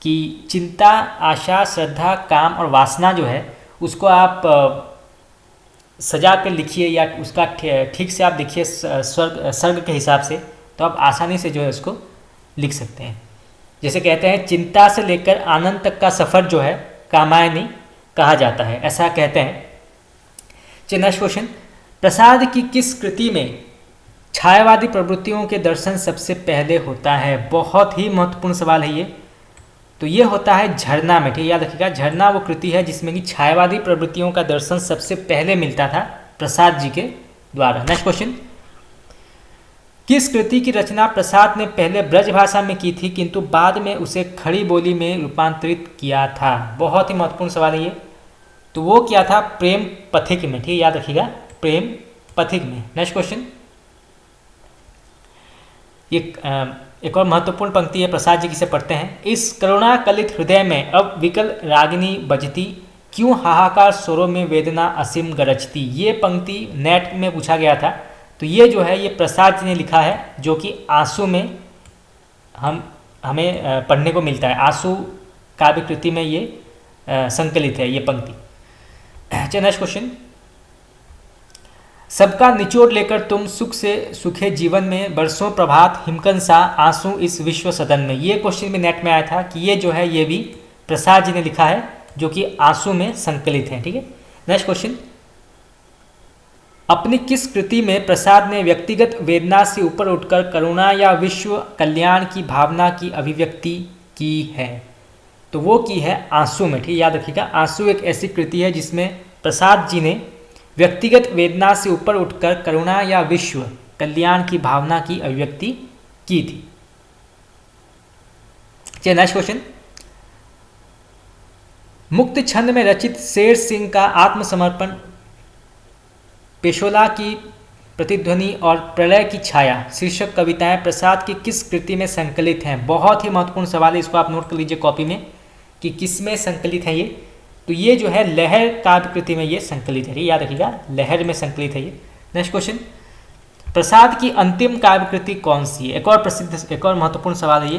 कि चिंता, आशा, श्रद्धा, काम और वासना जो है उसको आप सजा कर लिखिए या उसका ठीक से आप देखिए सर्ग के हिसाब से, तो आप आसानी से जो है उसको लिख सकते हैं। जैसे कहते हैं चिंता से लेकर आनंद तक का सफ़र जो है कामायनी कहा जाता है, ऐसा कहते हैं। चलिए नेक्स्ट क्वेश्चन, प्रसाद की किस कृति में छायावादी प्रवृत्तियों के दर्शन सबसे पहले होता है? बहुत ही महत्वपूर्ण सवाल है ये। तो ये होता है झरना में, ठीक है, याद रखिएगा, झरना वो कृति है जिसमें कि छायावादी प्रवृत्तियों का दर्शन सबसे पहले मिलता था प्रसाद जी के द्वारा। नेक्स्ट क्वेश्चन, किस कृति की रचना प्रसाद ने पहले ब्रज भाषा में की थी किंतु बाद में उसे खड़ी बोली में रूपांतरित किया था? बहुत ही महत्वपूर्ण सवाल है ये। तो वो क्या था? प्रेम पथिक में, ठीक है, याद रखिएगा, प्रेम पथिक में। नेक्स्ट क्वेश्चन, एक और महत्वपूर्ण पंक्ति है प्रसाद जी की, से पढ़ते हैं, इस करुणा कलित हृदय में अब विकल रागिनी बजती, क्यों हाहाकार स्वरों में वेदना असीम गरजती। ये पंक्ति नेट में पूछा गया था। तो ये जो है ये प्रसाद जी ने लिखा है, जो कि आंसू में हमें पढ़ने को मिलता है। आंसू काव्य कृति में ये संकलित है ये पंक्ति। चलिए नेक्स्ट क्वेश्चन, सबका निचोड़ लेकर तुम सुख से सुखे जीवन में बरसों प्रभात हिमकन सा आंसू इस विश्व सदन में। ये क्वेश्चन भी नेट में आया था कि ये जो है ये भी प्रसाद जी ने लिखा है, जो कि आंसू में संकलित है, ठीक है। नेक्स्ट क्वेश्चन, अपनी किस कृति में प्रसाद ने व्यक्तिगत वेदना से ऊपर उठकर करुणा या विश्व कल्याण की भावना की अभिव्यक्ति की है? तो वो की है आंसू में, ठीक है, याद रखिएगा, आंसू एक ऐसी कृति है जिसमें प्रसाद जी ने व्यक्तिगत वेदना से ऊपर उठकर करुणा या विश्व कल्याण की भावना की अभिव्यक्ति की थी। चलिए नेक्स्ट क्वेश्चन, मुक्त छंद में रचित शेर सिंह का आत्मसमर्पण, पेशोला की प्रतिध्वनि और प्रलय की छाया शीर्षक कविताएं प्रसाद की किस कृति में संकलित हैं? बहुत ही महत्वपूर्ण सवाल है, इसको आप नोट कर लीजिए कॉपी में कि किस में संकलित है ये। तो ये जो है लहर काव्य कृति में ये संकलित है, याद रखिएगा, लहर में संकलित है ये। नेक्स्ट क्वेश्चन, प्रसाद की अंतिम काव्य कृति कौन सी है? एक और महत्वपूर्ण सवाल है ये।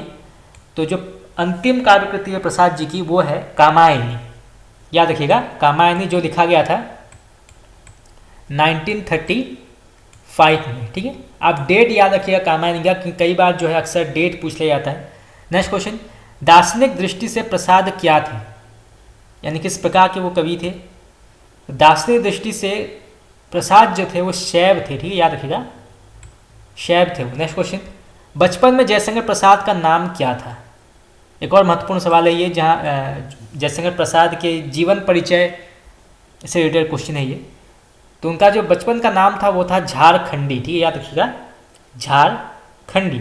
तो जो अंतिम काव्य कृति है प्रसाद जी की वो है कामायनी। याद रखिएगा, कामायनी जो लिखा गया था 1935 में। ठीक है, आप डेट याद रखिएगा कामायनी का, क्योंकि कई बार जो है अक्सर डेट पूछ लिया जाता है। नेक्स्ट क्वेश्चन, दार्शनिक दृष्टि से प्रसाद क्या थे, यानी किस प्रकार के वो कवि थे? दार्शनिक दृष्टि से प्रसाद जो थे वो शैव थे। ठीक है, याद रखिएगा, शैव थे वो। नेक्स्ट क्वेश्चन, बचपन में जयशंकर प्रसाद का नाम क्या था? एक और महत्वपूर्ण सवाल है ये, जहाँ जयशंकर प्रसाद के जीवन परिचय से रिलेटेड क्वेश्चन है ये। तो उनका जो बचपन का नाम था वो था झारखंडी। ठीक है, याद रखिएगा, झारखंडी।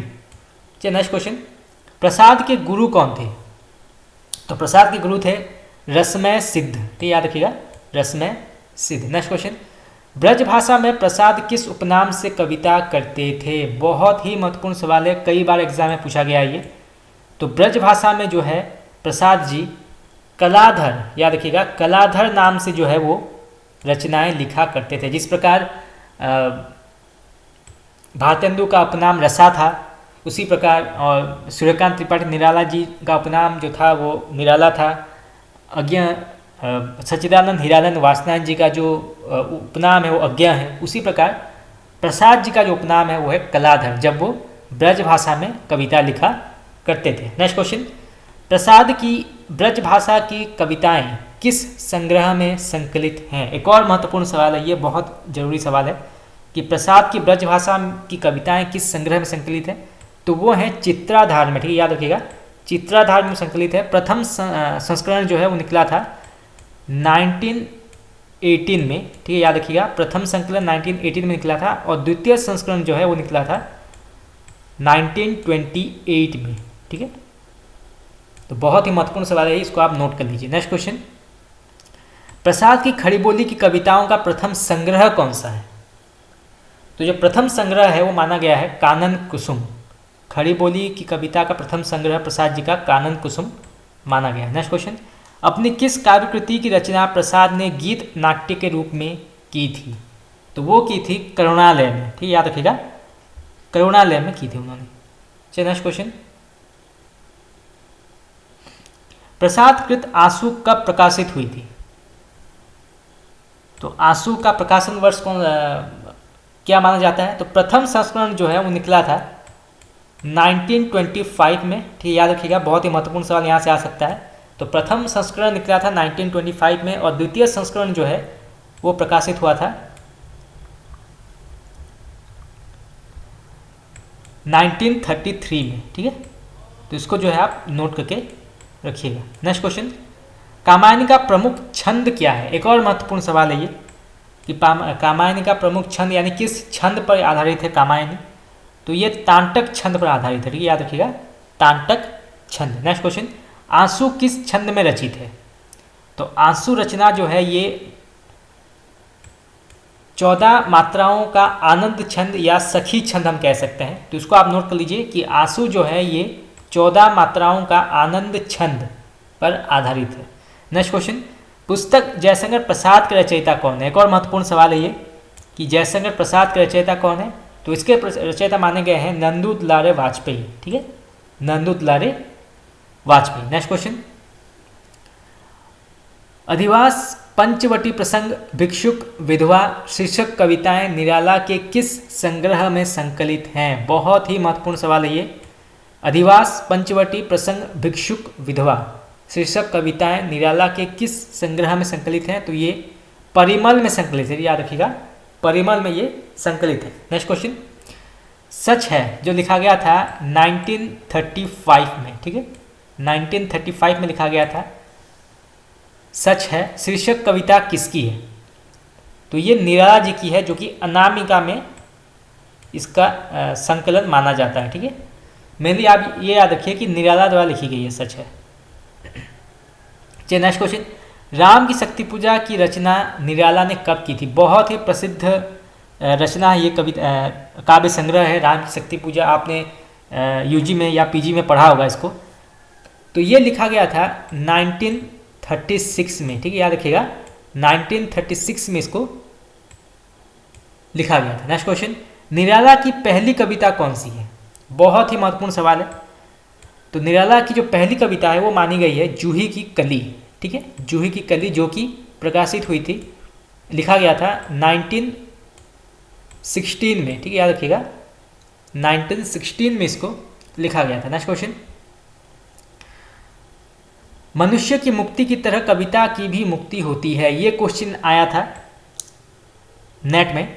चलिए नेक्स्ट क्वेश्चन, प्रसाद के गुरु कौन थे? तो प्रसाद के गुरु थे रसमय सिद्ध। ठीक है, याद रखिएगा, रसमय सिद्ध। नेक्स्ट क्वेश्चन, ब्रज भाषा में प्रसाद किस उपनाम से कविता करते थे? बहुत ही महत्वपूर्ण सवाल है, कई बार एग्जाम में पूछा गया है ये। तो ब्रज भाषा में जो है प्रसाद जी कलाधर, याद रखिएगा, कलाधर नाम से जो है वो रचनाएं लिखा करते थे। जिस प्रकार भारतेंदु का उपनाम रसा था, उसी प्रकार और सूर्यकांत त्रिपाठी निराला जी का उपनाम जो था वो निराला था। अज्ञा सच्चिदानंद हीरानंद वासनायन जी का जो उपनाम है वो अज्ञा है। उसी प्रकार प्रसाद जी का जो उपनाम है वो है कलाधर, जब वो ब्रज भाषा में कविता लिखा करते थे। नेक्स्ट क्वेश्चन, प्रसाद की ब्रज भाषा की कविताएं किस संग्रह में संकलित हैं? एक और महत्वपूर्ण सवाल है ये, बहुत जरूरी सवाल है कि प्रसाद की ब्रज भाषा की कविताएं किस संग्रह में संकलित है? तो वो है चित्राधार में। ठीक है, याद रखिएगा, चित्राधार में संकलित है। प्रथम संस्करण जो है वो निकला था 1918 में। ठीक है, याद रखिएगा, प्रथम संकलन 1918 में निकला था और द्वितीय संस्करण जो है वो निकला था 1928 में। ठीक है, तो बहुत ही महत्वपूर्ण सवाल है, इसको आप नोट कर लीजिए। नेक्स्ट क्वेश्चन, प्रसाद की खड़ी बोली की कविताओं का प्रथम संग्रह कौन सा है? तो जो प्रथम संग्रह है वो माना गया है कानन कुसुम। खड़ी बोली की कविता का प्रथम संग्रह प्रसाद जी का कानन कुसुम माना गया है। नेक्स्ट क्वेश्चन, अपनी किस काव्य कृति की रचना प्रसाद ने गीत नाट्य के रूप में की थी? तो वो की थी करुणालय में। ठीक है, याद रखिएगा, करुणालय में की थी उन्होंने। चलिए नेक्स्ट क्वेश्चन, प्रसाद कृत आंसू कब प्रकाशित हुई थी? तो आंसू का प्रकाशन वर्ष कौन क्या माना जाता है? तो प्रथम संस्करण जो है वो निकला था 1925 में। ठीक है, याद रखिएगा, बहुत ही महत्वपूर्ण सवाल यहाँ से आ सकता है। तो प्रथम संस्करण निकला था 1925 में और द्वितीय संस्करण जो है वो प्रकाशित हुआ था 1933 में। ठीक है, तो इसको जो है आप नोट करके रखिएगा। नेक्स्ट क्वेश्चन, कामायनी का प्रमुख छंद क्या है? एक और महत्वपूर्ण सवाल है ये कि कामायनी का प्रमुख छंद यानी किस छंद पर आधारित है कामायनी? तो ये तांटक छंद पर आधारित है। ठीक है, याद रखिएगा, तांटक छंद। नेक्स्ट क्वेश्चन, आंसू किस छंद में रचित है? तो आंसू रचना जो है ये 14 मात्राओं का आनंद छंद या सखी छंद हम कह सकते हैं। तो इसको आप नोट कर लीजिए कि आंसू जो है ये 14 मात्राओं का आनंद छंद पर आधारित है। नेक्स्ट क्वेश्चन, पुस्तक जयशंकर प्रसाद के रचयिता कौन है? एक और महत्वपूर्ण सवाल है ये कि जयशंकर प्रसाद के रचयिता कौन है? तो इसके रचयिता माने गए हैं नंदू दुलारे वाजपेयी। ठीक है, नंदू दुलारे वाजपेयी। नेक्स्ट क्वेश्चन, अधिवास पंचवटी प्रसंग भिक्षुक विधवा शीर्षक कविताएं निराला के किस संग्रह में संकलित हैं? बहुत ही महत्वपूर्ण सवाल है ये। अधिवास पंचवटी प्रसंग भिक्षुक विधवा शीर्षक कविताएं निराला के किस संग्रह में संकलित हैं? तो ये परिमल में संकलित है। याद रखिएगा, परिमल में ये संकलित है। नेक्स्ट क्वेश्चन, सच है जो लिखा गया था 1935 में। ठीक है, 1935 में लिखा गया था सच है शीर्षक कविता किसकी है? तो ये निराला जी की है, जो कि अनामिका में इसका संकलन माना जाता है। ठीक है, मेनली आप ये याद रखिए कि निराला द्वारा लिखी गई है सच है। चलिए नेक्स्ट क्वेश्चन, राम की शक्ति पूजा की रचना निराला ने कब की थी? बहुत ही प्रसिद्ध रचना है ये, कविता काव्य संग्रह है राम की शक्ति पूजा। आपने यूजी में या पीजी में पढ़ा होगा इसको। तो ये लिखा गया था 1936 में। ठीक है, याद रखिएगा, 1936 में इसको लिखा गया था। नेक्स्ट क्वेश्चन, निराला की पहली कविता कौन सी है? बहुत ही महत्वपूर्ण सवाल है। तो निराला की जो पहली कविता है वो मानी गई है जूही की कली। ठीक है, जूही की कली, जो कि प्रकाशित हुई थी, लिखा गया था 1916 में। ठीक है, याद रखिएगा 1916 में इसको लिखा गया था। नेक्स्ट क्वेश्चन, मनुष्य की मुक्ति की तरह कविता की भी मुक्ति होती है, ये क्वेश्चन आया था नेट में।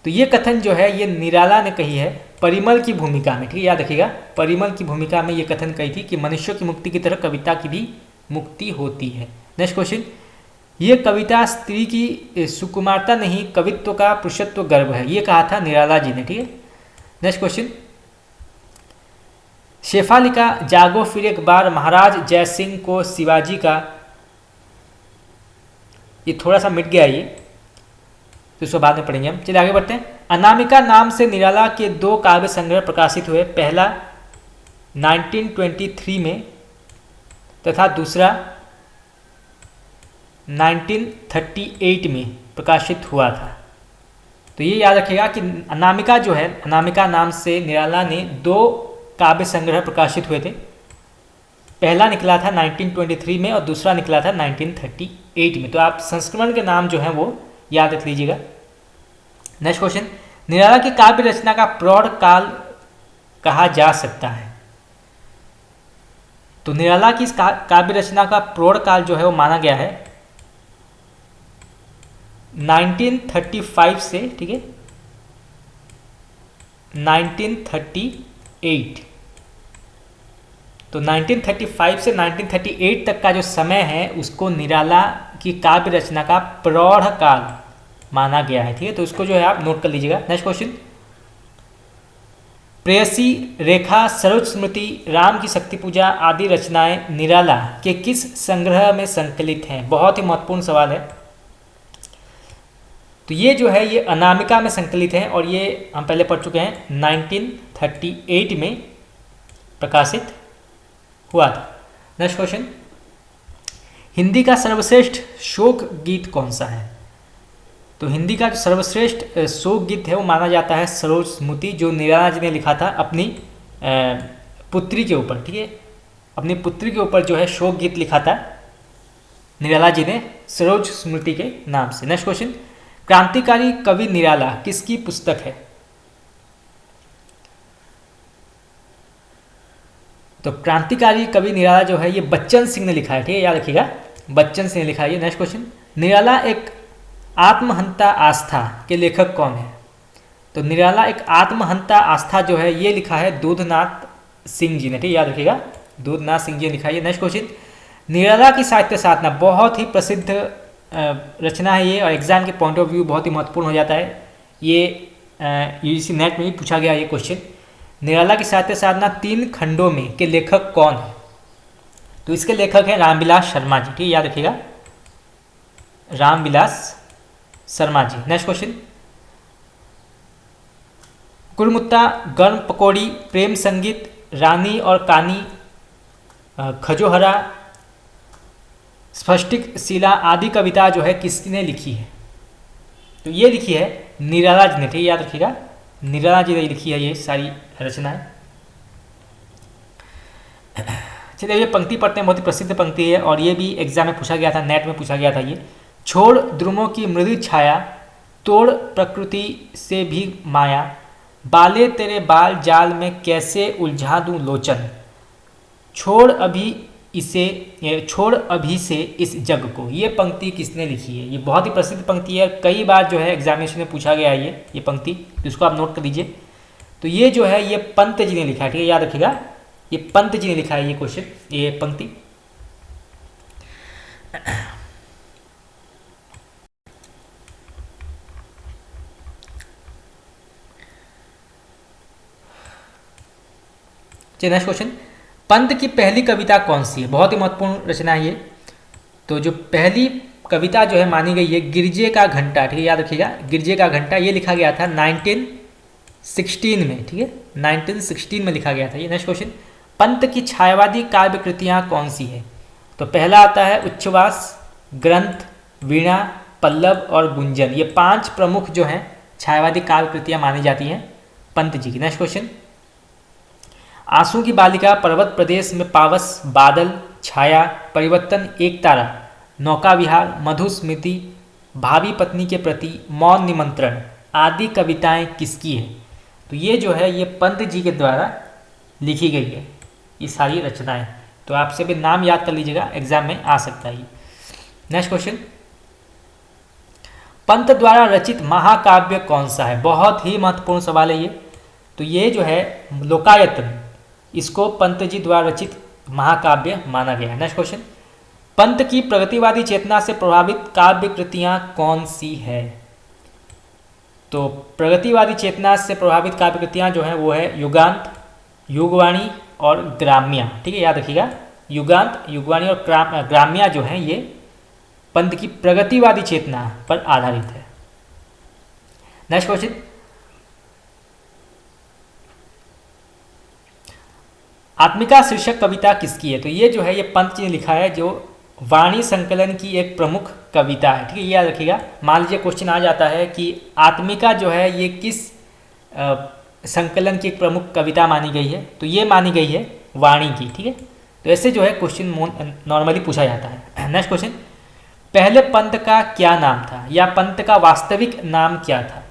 तो ये कथन जो है ये निराला ने कही है परिमल की भूमिका में। ठीक है, याद रखिएगा परिमल की भूमिका में ये कथन कही थी कि मनुष्य की मुक्ति की तरह कविता की भी मुक्ति होती है। नेक्स्ट क्वेश्चन, ये कविता स्त्री की सुकुमारता नहीं कवित्व का पुरुषत्व गर्व है, ये कहा था निराला जी ने। ठीक है, नेक्स्ट क्वेश्चन, शेफाली का जागो फिर एक बार महाराज जयसिंह को शिवाजी का, ये थोड़ा सा मिट गया, ये तो इसको बाद में पढ़ेंगे हम। चलिए आगे बढ़ते हैं। अनामिका नाम से निराला के 2 काव्य संग्रह प्रकाशित हुए, पहला 1923 में तथा दूसरा 1938 में प्रकाशित हुआ था। तो ये याद रखिएगा कि अनामिका जो है, अनामिका नाम से निराला ने 2 काव्य संग्रह प्रकाशित हुए थे। पहला निकला था 1923 में और दूसरा निकला था 1938 में। तो आप संस्करण के नाम जो हैं वो याद रख लीजिएगा। नेक्स्ट क्वेश्चन, निराला की काव्य रचना का प्रौढ़ काल कहा जा सकता है? तो निराला की इस काव्य रचना का प्रौढ़ काल जो है वो माना गया है 1935 से, ठीक है, 1938। तो 1935 से 1938 तक का जो समय है उसको निराला की काव्य रचना का प्रौढ़ काल माना गया है। ठीक है, तो इसको जो है आप नोट कर लीजिएगा। नेक्स्ट क्वेश्चन, प्रेयसी, रेखा, सरोज स्मृति, राम की शक्ति पूजा आदि रचनाएं निराला के किस संग्रह में संकलित हैं? बहुत ही महत्वपूर्ण सवाल है। तो ये जो है ये अनामिका में संकलित हैं और ये हम पहले पढ़ चुके हैं, 1938 में प्रकाशित हुआ था। नेक्स्ट क्वेश्चन, हिंदी का सर्वश्रेष्ठ शोक गीत कौन सा है? तो हिंदी का जो सर्वश्रेष्ठ शोक गीत है वो माना जाता है सरोज स्मृति, जो निराला जी ने लिखा था अपनी पुत्री के ऊपर। ठीक है, अपनी पुत्री के ऊपर जो है शोक गीत लिखा था निराला जी ने सरोज स्मृति के नाम से। नेक्स्ट क्वेश्चन, क्रांतिकारी कवि निराला किसकी पुस्तक है? तो क्रांतिकारी कवि निराला जो है ये बच्चन सिंह ने लिखा है। ठीक है, याद रखिएगा बच्चन सिंह ने लिखा है। नेक्स्ट क्वेश्चन, निराला एक आत्महंता आस्था के लेखक कौन है? तो निराला एक आत्महंता आस्था जो है ये लिखा है दूधनाथ सिंह जी ने। ठीक है, याद रखिएगा दूधनाथ सिंह जी ने लिखा है। नेक्स्ट क्वेश्चन, निराला की साहित्य साधना बहुत ही प्रसिद्ध रचना है ये, और एग्जाम के पॉइंट ऑफ व्यू बहुत ही महत्वपूर्ण हो जाता है ये। यूजीसी नेट में भी पूछा गया ये क्वेश्चन, निराला की साहित्य साधना 3 खंडों में के लेखक कौन है? तो इसके लेखक हैं रामविलास शर्मा जी। ठीक है, याद रखिएगा रामविलास शर्मा जी। नेक्स्ट क्वेश्चन, कुरमुत्ता, गर्म पकौड़ी, प्रेम संगीत, रानी और कानी, खजोहरा, स्फटिक शिला आदि कविता जो है किसने लिखी है? तो ये लिखी है निराला जी ने। ठीक है, याद रखिएगा निराला जी ने लिखी है ये सारी रचनाएं। चलिए ये पंक्ति पढ़ते हैं, बहुत ही प्रसिद्ध पंक्ति है और ये भी एग्जाम में पूछा गया था, नेट में पूछा गया था ये। छोड़ द्रुमों की मृदु छाया, तोड़ प्रकृति से भी माया, बाले तेरे बाल जाल में कैसे उलझा दूं लोचन, छोड़ अभी से इस जग को। ये पंक्ति किसने लिखी है? ये बहुत ही प्रसिद्ध पंक्ति है, कई बार जो है एग्जामिनेशन में पूछा गया है ये पंक्ति, तो इसको आप नोट कर लीजिए। तो ये जो है ये पंत जी ने लिखा है। ठीक है, याद रखिएगा ये पंत जी ने लिखा है ये क्वेश्चन, ये पंक्ति। चलिए नेक्स्ट क्वेश्चन, पंत की पहली कविता कौन सी है? बहुत ही महत्वपूर्ण रचना है ये। तो जो पहली कविता जो है मानी गई है गिरजे का घंटा। ठीक है, याद रखिएगा गिरजे का घंटा, ये लिखा गया था 1916 में। ठीक है, 1916 में लिखा गया था ये। नेक्स्ट क्वेश्चन, पंत की छायावादी काव्य कृतियाँ कौन सी है? तो पहला आता है उच्छ्वास, ग्रंथ, वीणा, पल्लव और गुंजन। ये 5 प्रमुख जो हैं छायावादी काव्य कृतियाँ मानी जाती हैं पंत जी की। नेक्स्ट क्वेश्चन, आंसू की बालिका, पर्वत प्रदेश में पावस, बादल, छाया, परिवर्तन, एक तारा, नौका विहार, मधुस्मृति, भावी पत्नी के प्रति, मौन निमंत्रण आदि कविताएं किसकी है? तो ये जो है ये पंत जी के द्वारा लिखी गई है ये सारी रचनाएं। तो आपसे भी नाम याद कर लीजिएगा, एग्जाम में आ सकता है। नेक्स्ट क्वेश्चन, पंत द्वारा रचित महाकाव्य कौन सा है? बहुत ही महत्वपूर्ण सवाल है ये। तो ये जो है लोकायतन, इसको पंत जी द्वारा रचित महाकाव्य माना गया है। नेक्स्ट क्वेश्चन, पंत की प्रगतिवादी चेतना से प्रभावित काव्य कृतियां कौन सी है? तो प्रगतिवादी चेतना से प्रभावित काव्य कृतियां जो है वो है युगांत, युगवाणी और ग्राम्या। ठीक है, याद रखिएगा, युगांत, युगवाणी और ग्राम्या जो है ये पंत की प्रगतिवादी चेतना पर आधारित है। नेक्स्ट क्वेश्चन, आत्मिका शीर्षक कविता किसकी है? तो ये जो है ये पंत जी ने लिखा है, जो वाणी संकलन की एक प्रमुख कविता है। ठीक है, ये याद रखिएगा। मान लीजिए क्वेश्चन आ जाता है कि आत्मिका जो है ये किस संकलन की एक प्रमुख कविता मानी गई है? तो ये मानी गई है वाणी की। ठीक है, तो ऐसे जो है क्वेश्चन नॉर्मली पूछा जाता है। नेक्स्ट क्वेश्चन, पहले पंत का क्या नाम था या पंत का वास्तविक नाम क्या था?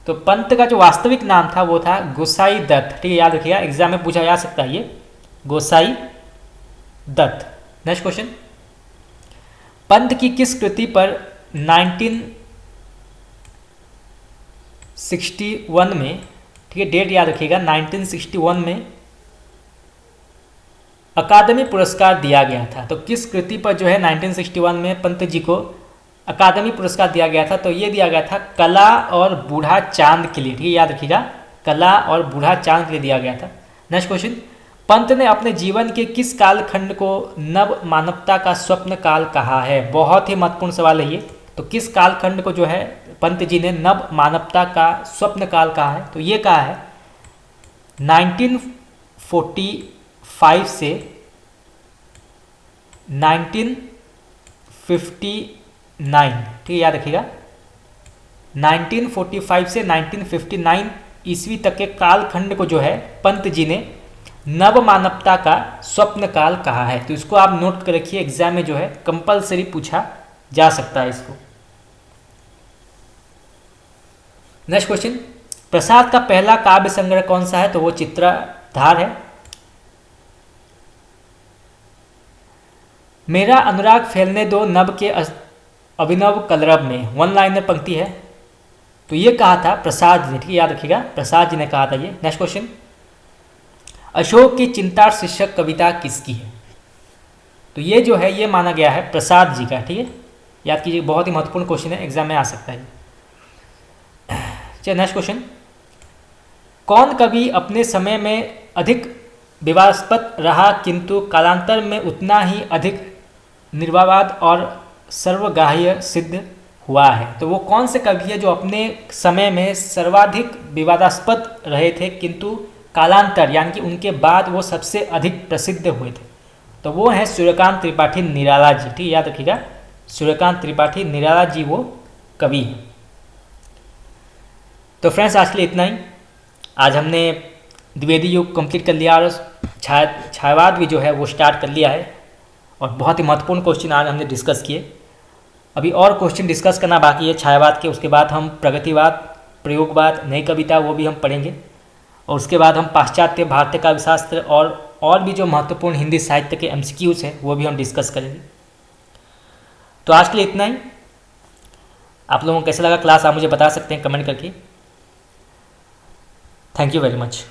तो पंत का जो वास्तविक नाम था वो था गोसाई दत्त। ठीक है, याद रखिएगा, एग्जाम में पूछा जा सकता है ये, गोसाई दत्त। नेक्स्ट क्वेश्चन, पंत की किस कृति पर 1961 में, ठीक है डेट याद रखिएगा, 1961 में अकादमी पुरस्कार दिया गया था? तो किस कृति पर जो है 1961 में पंत जी को अकादमी पुरस्कार दिया गया था? तो ये दिया गया था कला और बूढ़ा चांद के लिए। ठीक है, याद रखिएगा, कला और बूढ़ा चांद के लिए दिया गया था। नेक्स्ट क्वेश्चन, पंत ने अपने जीवन के किस कालखंड को नव मानवता का स्वप्न काल कहा है? बहुत ही महत्वपूर्ण सवाल है ये। तो किस कालखंड को जो है पंत जी ने नव मानवता का स्वप्न काल कहा है? तो ये कहा है 1945 से 1959। ठीक है, याद रखिएगा, 1945 से 1959 ईस्वी तक के कालखंड को जो है पंत जी ने नव मानवता का स्वप्न काल कहा है। तो इसको आप नोट कर रखिए, एग्जाम में जो है कंपलसरी पूछा जा सकता है इसको। नेक्स्ट क्वेश्चन, प्रसाद का पहला काव्य संग्रह कौन सा है? तो वो चित्रधार है। मेरा अनुराग फैलने दो नभ के अभिनव कलरव में, वन लाइनर पंक्ति है। तो ये कहा था प्रसाद जी ने। ठीक है, याद रखिएगा, प्रसाद जी ने कहा था ये। नेक्स्ट क्वेश्चन, अशोक की चिंता शीर्षक कविता किसकी है? तो ये जो है ये माना गया है प्रसाद जी का। ठीक है, याद कीजिए, बहुत ही महत्वपूर्ण क्वेश्चन है, एग्जाम में आ सकता है। चलिए नेक्स्ट क्वेश्चन, कौन कवि अपने समय में अधिक विवादास्पद रहा किंतु कालांतर में उतना ही अधिक निर्विवाद और सर्वग्राह्य सिद्ध हुआ है? तो वो कौन से कवि है जो अपने समय में सर्वाधिक विवादास्पद रहे थे किंतु कालांतर यानी कि उनके बाद वो सबसे अधिक प्रसिद्ध हुए थे? तो वो हैं सूर्यकांत त्रिपाठी निराला जी। ठीक है, याद रखिएगा, सूर्यकांत त्रिपाठी निराला जी वो कवि हैं। तो फ्रेंड्स आज के लिए इतना ही। आज हमने द्विवेदी युग कंप्लीट कर लिया और छायावाद भी जो है वो स्टार्ट कर लिया है, और बहुत ही महत्वपूर्ण क्वेश्चन आज हमने डिस्कस किए। अभी और क्वेश्चन डिस्कस करना बाकी है छायावाद के, उसके बाद हम प्रगतिवाद, प्रयोगवाद, नई कविता वो भी हम पढ़ेंगे, और उसके बाद हम पाश्चात्य भारतीय काव्यशास्त्र और भी जो महत्वपूर्ण हिंदी साहित्य के MCQs हैं वो भी हम डिस्कस करेंगे। तो आज के लिए इतना ही। आप लोगों को कैसा लगा क्लास आप मुझे बता सकते हैं कमेंट करके। Thank you very much.